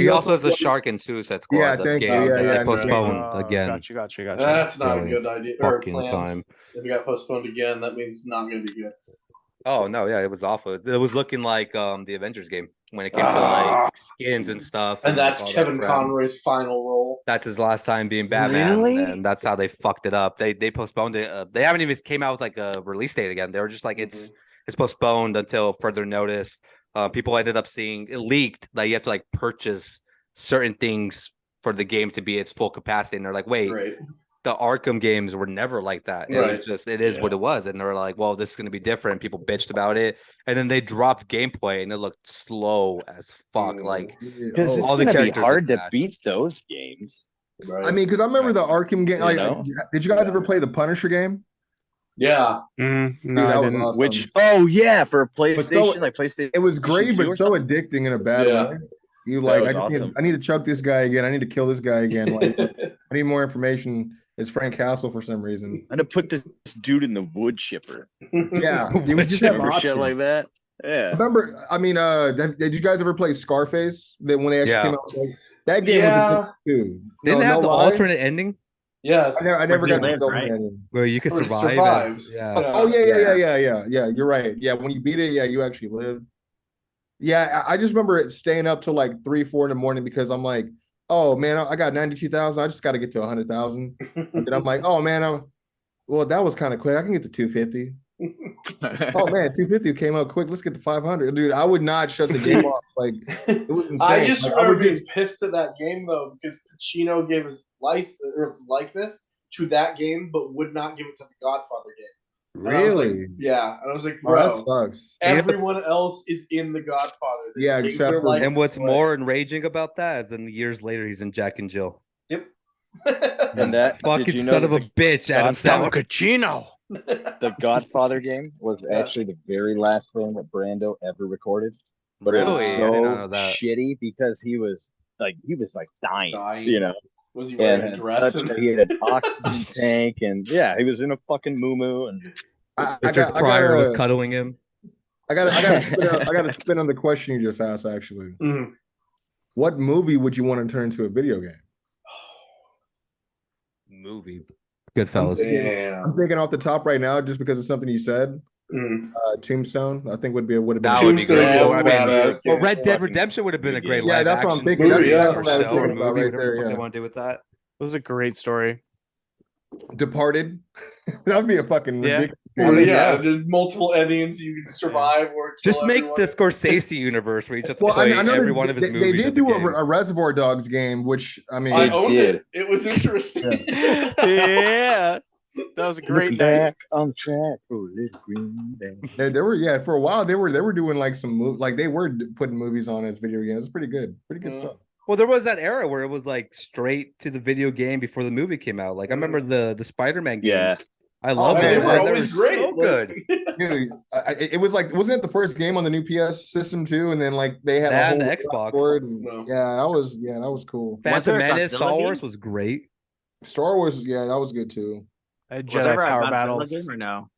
also has a shark in Suicide Squad. Yeah, the thank you. game Yeah, that yeah, they postponed Oh, again. Gotcha. That's not Really a good idea. Or Fucking plan. time. If it got postponed again, that means it's not going to be good. Oh no, yeah, it was awful. It was looking like the Avengers game when it came to like skins and stuff. And that's all that Kevin crap. Conroy's final role. That's his last time being Batman, Really? and that's how they fucked it up. They postponed it. They haven't even came out with like a release date again. They were just like it's postponed until further notice. People ended up seeing it leaked that you have to like purchase certain things for the game to be its full capacity, and they're like, wait. Right. The Arkham games were never like that. It was just, it is what it was. And they were like, well, this is going to be different. People bitched about it. And then they dropped gameplay and it looked slow as fuck. Like, Because it's all the gonna be characters hard look to bad. beat those games. Right. I mean, because I remember the Arkham game. You Like, know? did you guys ever play the Punisher game? Yeah. No, Dude, I that was didn't. awesome. Which for PlayStation, so- like PlayStation. It was great, but 2 or so something? addicting in a bad Yeah. way. You like, was I just awesome. I need to chuck this guy again. I need to kill this guy again. Like, I need more information. It's Frank Castle for some reason. I'm gonna put this dude in the wood chipper. Yeah, you Wood just have Remember shit options. like that? Yeah. Remember, I mean, did you guys ever play Scarface? That when they actually Yeah. came out, like, that game was addictive too. Didn't No, have the lie. alternate ending Yes. I never Where got he the lived, silver right? ending. where you could Where he survive. survives. Yeah. Oh yeah. You're right. Yeah, when you beat it, yeah, you actually live. Yeah, I just remember it staying up till like 3-4 in the morning because I'm like, oh man, I got 92,000. I just got to get to 100,000. And I'm like, oh man, well that was kind of quick. I can get to 250. Oh man, 250 came out quick. Let's get to 500, dude. I would not shut the game off. Like it was insane. I just Like, remember being pissed at that game though because Pacino gave his likeness to that game, but would not give it to the Godfather game. And I was like, really. yeah, and I was like, Oh, that bro, sucks. everyone else is in the Godfather. They Yeah, gave except their for- likeness And what's away. more enraging about that is then years later he's in Jack and Jill. Yep. And that Fucking did you know son of a that bitch, Adam Godfather- Sandler. Cappuccino. the Godfather game was actually the very last thing that Brando ever recorded. But it was Really? I so did not know that. shitty because he was like dying, Dying. you know. Was he wearing And a had dress? such- he had an oxygen tank, and yeah, he was in a fucking moo and Richard Pryor was cuddling him. I got to spin on the question you just asked. Actually, Mhm. what movie would you want to turn into a video game? Movie. Goodfellas. Damn. I'm thinking off the top right now, just because of something you said. Mm. Tombstone, I think would have been. That would be Tombstone, great. yeah, Well, I mean, badass. well, Red Dead Redemption would have been a great Yeah, live that's what I'm action thinking. Movie, That's yeah. what I was show or thinking about movie, right whatever there. the fuck Yeah. they want to do with that. It was a great story. Departed. That would be a fucking Yeah. ridiculous Well, game. yeah, there's multiple endings you can survive or kill Just make everyone. the Scorsese universe where you just have to Well, play I know every one of his they movies. did as do a game. a Reservoir Dogs game, which I mean, I owned did. it. It was interesting. Yeah. That was a great look night. back on track for a little green bag. they were for a while they were doing like some like they were putting movies on as video games. It's pretty good stuff. Well, there was that era where it was like straight to the video game before the movie came out. Like I remember the Spider-Man games. Yeah. I love man, them. they were Man. They were always great. so good. Dude, it was like, wasn't it the first game on the new PS system too? And then like they had And a the whole Xbox. board and- No. yeah, that was cool. Was Phantom there a Menace, Godzilla Star Wars game? was great. Star Wars, yeah, that was good too. I had Was there Jedi ever a power Godzilla battles. game or no?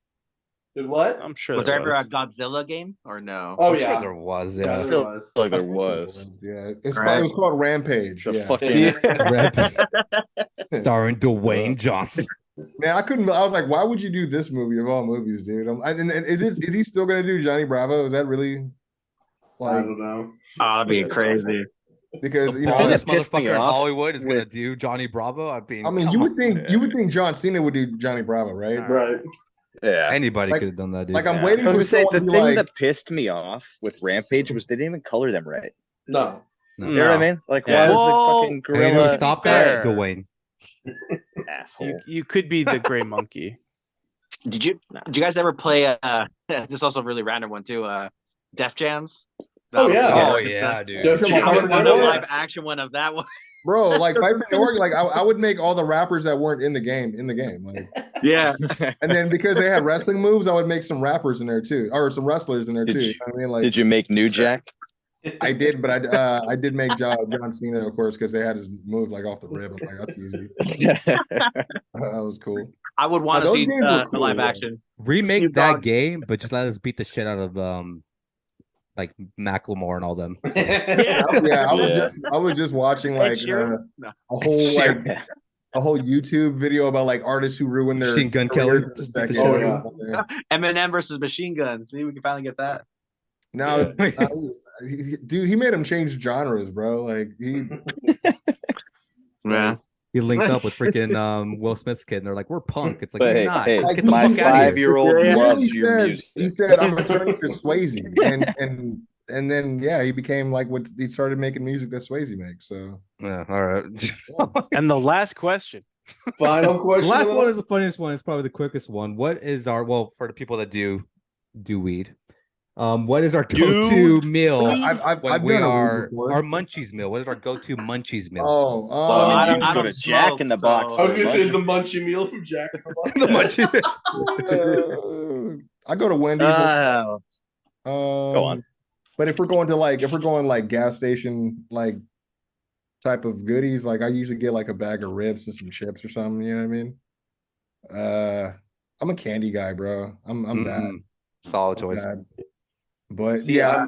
Did what? I'm sure Was there there ever a was. Godzilla game or no? Oh I'm yeah, sure there was. yeah, Yeah. there was. Like there was. Yeah, it Right. was called Rampage. The Yeah. fucking Starring Dwayne Johnson. Man, I was like, why would you do this movie of all movies, dude? And is he still gonna do Johnny Bravo? Is that really I like don't know. Oh, that'd be crazy. because The you know? baldest that pissed me motherfucker in off Hollywood is gonna with- do Johnny Bravo. I mean, you would think John Cena would do Johnny Bravo, right? Right. yeah. anybody Like- could have done that, dude. Like I'm Yeah. waiting I was for gonna say someone the to be thing like, that pissed me off with Rampage was they didn't even color them right. No. You know what I mean? Like, Yeah. why Well, was the fucking And you know, gorilla stop fair. that, Dwayne. asshole? You could be the gray monkey. Did you guys ever play this is also a really random one too, Def Jams? Oh, yeah. Oh American yeah, stuff. dude. Def Jam. I Jam. would want a Yeah. live action one of that one. bro. Like Fight for New York, like I would make all the rappers that weren't in the game. Like, Yeah. and then because they had wrestling moves, I would make some rappers in there too, or some wrestlers in there too. You know what I mean, like, did you make New Jack? I did, but I did make John Cena, of course, because they had his move like off the rib. I'm like, that's easy. That was cool. I would want to see cool, the live action. Remake Snoop that Dogg. game, but just let us beat the shit out of like Macklemore and all them. Yeah. I was just watching Ed like Sheeran? No. a whole YouTube video about like artists who ruined their Machine Gun Kelly. career for a second. Yeah. Eminem versus Machine Gun. See, we can finally get that. Now, dude, he made him change genres, bro. Like Yeah. He linked up with freaking Will Smith's kid, and they're like, "We're punk." It's like, But you're hey, not. hey, Just get the my fuck out of here. 5-year-old Yeah. loves your music. he said, I'm gonna turn into Swayze, and then he became like what he started making music that Swayze makes. So Yeah, all right. And the last question. Final The question. last one is the funniest one. It's probably the quickest one. What is our for the people that do weed? What is our go-to meal when we done a are weed before. our munchies meal? What is our go-to munchies meal? Oh, I you don't go to Jack smoke, in the Box. so- I was gonna say the munchie meal from Jack in the Box. The munchie. I go to Wendy's. Oh. Go on. But if we're going like gas station like type of goodies, like I usually get like a bag of ribs and some chips or something. You know what I mean? I'm a candy guy, bro. I'm bad. Solid I'm choice. bad. But See, I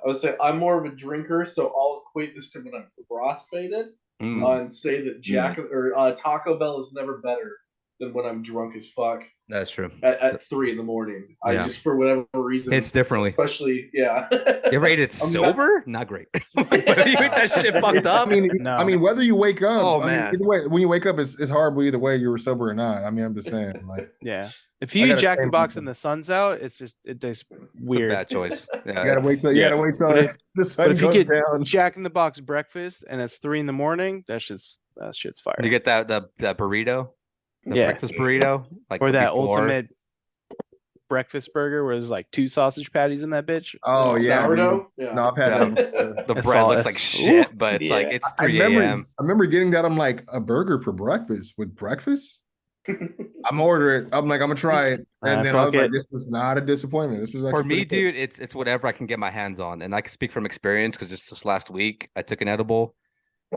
would say I'm more of a drinker, so I'll equate this to when I'm crossfaded and say that or Taco Bell is never better than when I'm drunk as fuck That's true. at 3 a.m. I just, for whatever reason, Hits differently. Especially, You ever ate it sober? Not great. You eat that shit fucked up. I mean, whether you wake up, Oh, I mean, man. either way, when you wake up, it's horrible either way you were sober or not. I mean, I'm just saying, like, Yeah. If you eat gotta Jack in say the Box something. and the sun's out, it tastes It's a weird. bad choice. Yeah, you gotta wait till But the sun But if you goes get down. Jack in the Box breakfast and it's 3 a.m, that shit's fire. You get that burrito, the breakfast burrito, like Or that before. ultimate breakfast burger where there's like 2 sausage patties in that bitch. Oh yeah, sourdough. dude. Yeah. No, I've had Yeah. that. The That's bread all- looks like that's- shit, but it's Yeah. like it's I 3 a.m. remember getting that. I'm like, a burger for breakfast with breakfast. I'm ordering it. I'm like, I'm gonna try it, and then I was fuck like, it. this was not a disappointment. This was For actually me, pretty good. dude, it's whatever I can get my hands on, and I can speak from experience because just this last week I took an edible.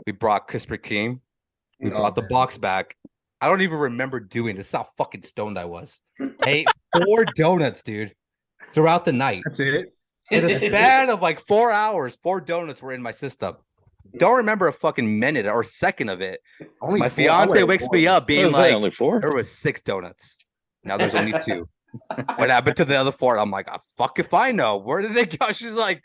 We brought Krispy Kreme. We Oh, brought the man. box back. I don't even remember doing this. Is how fucking stoned I was. I ate 4 donuts, dude, throughout the night. That's it. In a span of like 4 hours, 4 donuts were in my system. Don't remember a fucking minute or second of it. Only My 4 fiance hours. wakes me up being Was like, only 4? there was 6 donuts. Now there's only 2. What happened to the other 4? I'm like, fuck if I know. Where did they go? She's like,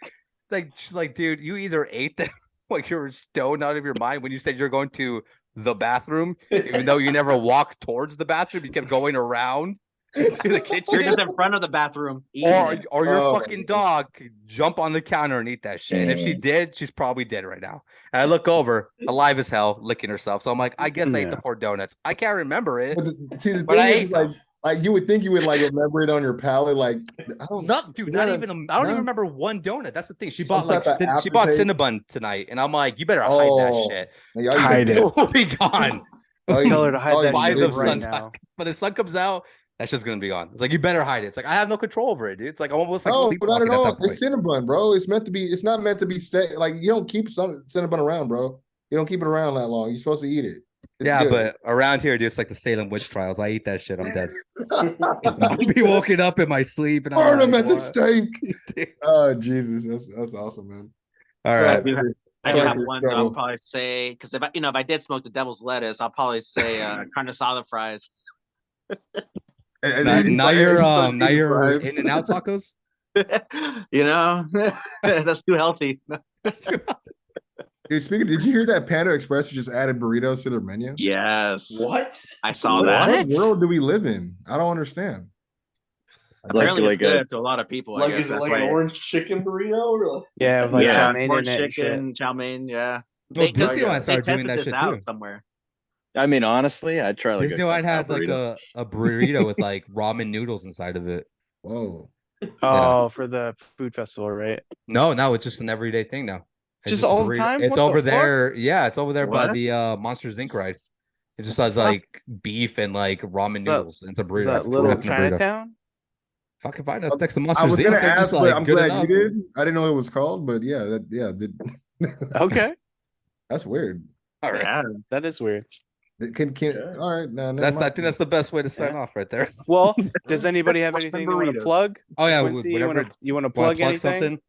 dude, you either ate them like you're stoned out of your mind when you said you're going to the bathroom, even though you never walked towards the bathroom, you kept going around to the You're kitchen. just in front of the bathroom. eating it. Or your Oh, fucking dog could jump on the counter and eat that shit. And if she did, she's probably dead right now. And I look over, alive as hell, licking herself. So I'm like, I guess I ate the 4 donuts. I can't remember it. See, the But I thing ate is, like you would think you would like remember it on your palate. Like, I don't No, dude, Yeah, not even. I don't no. even remember one donut. That's the thing. She Some bought like type of she bought aftertaste. Cinnabon tonight, and I'm like, you better hide that Oh. shit. Like, y'all Hide used it. It will be gone. Tell her to hide that By shit the right sun's now. When the sun comes out, that shit's gonna be gone. It's like you better hide it. It's like I have no control over it, dude. It's like I'm almost like No, but I sleepwalking don't at know. that point. It's Cinnabon, bro. It's meant to be. It's not meant to be like you don't keep some Cinnabon around, bro. You don't keep it around that long. You're supposed to eat it. It's Yeah, good. but around here, dude, it's like the Salem witch trials. I eat that shit, I'm dead. I'll be woken up in my sleep and burn I'm them like, at the what? stake. Oh Jesus, that's awesome, man. All So, right. I sorry do have for one. struggle. I'll probably say because if I did smoke the devil's lettuce, I'll probably say carne asada fries. Now you're in and out tacos. You know, that's too healthy. Dude, speaking, did you hear that Panda Express just added burritos to their menu? Yes, What? I saw What that. world do we live in? I don't understand. Apparently, Like it's good to a lot of people. I Like, guess is it that's like why. an orange chicken burrito? Or like... Yeah, with like chow mein orange in it and shit. chicken, chow mein. Yeah, Well, Disneyland started doing tested that this shit out too. somewhere. I mean, honestly, I'd try like Disneyland has like burrito. a burrito with like ramen noodles inside of it. Whoa. Oh, for the food festival, right? No, it's just an everyday thing now. Just all the time? It's What over the fuck? there. Yeah, it's over there by What? the Monsters Inc. ride. It just has like beef and like ramen noodles. It's a burrito. Is that It's a little wrapped in a burrito. Chinatown? Fucking fine. It's next to I Monsters was Inc. gonna They're ask, just but like I'm good glad enough. you did. I didn't know it was called, but yeah, Okay. that's weird. All right. Yeah. That is weird. All right, no, I think that's the best way to sign off right there. Well, does anybody have Watch anything them they want to burritos. plug? Oh yeah, Quincy, whatever. you want to Wanna plug anything? something?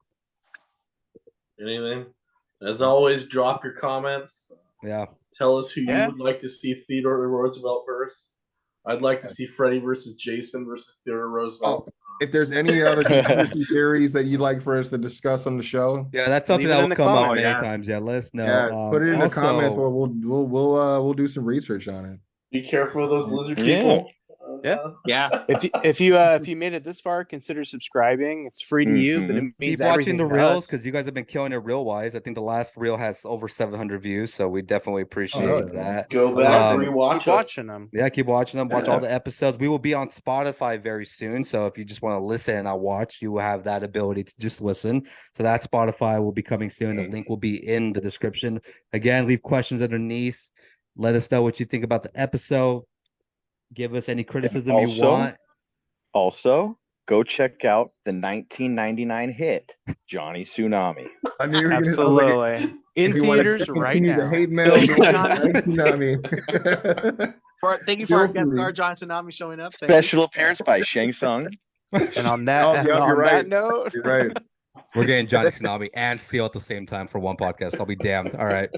Anything? As always, drop your comments. Yeah. Tell us who Yeah. you would like to see Theodore Roosevelt versus. I'd like to see Freddy versus Jason versus Theodore Roosevelt. If there's any other conspiracy theories that you'd like for us to discuss on the show, Yeah, that's something Leave it that in will the come up comments. many times. Yeah, let us know. yeah, put it in the also, comments, or we'll do some research on it. Be careful of those lizard Yeah. people. Yeah. If you made it this far, consider subscribing. It's free to you, but it means keep watching the everything to reels us. because you guys have been killing it reel wise. I think the last reel has over 700 views, so we definitely appreciate that. Go back, Keep rewatch it. watching them. Yeah, keep watching them. Watch Yeah. all the episodes. We will be on Spotify very soon. So if you just want to listen and not watch, you will have that ability to just listen. So that Spotify will be coming soon. The link will be in the description. Again, leave questions underneath. Let us know what you think about the episode. Give us any criticism you want. Also, go check out the 1999 hit, Johnny Tsunami. I knew you were Absolutely. In theaters right The now. hate mail. Tsunami. Thank you for our guest star, John Tsunami, showing up. Thank Special appearance by Shang Tsung. And on that, Oh, yeah, you're on right. that note, You're right. We're getting Johnny Tsunami and Seal at the same time for one podcast. I'll be damned. All right.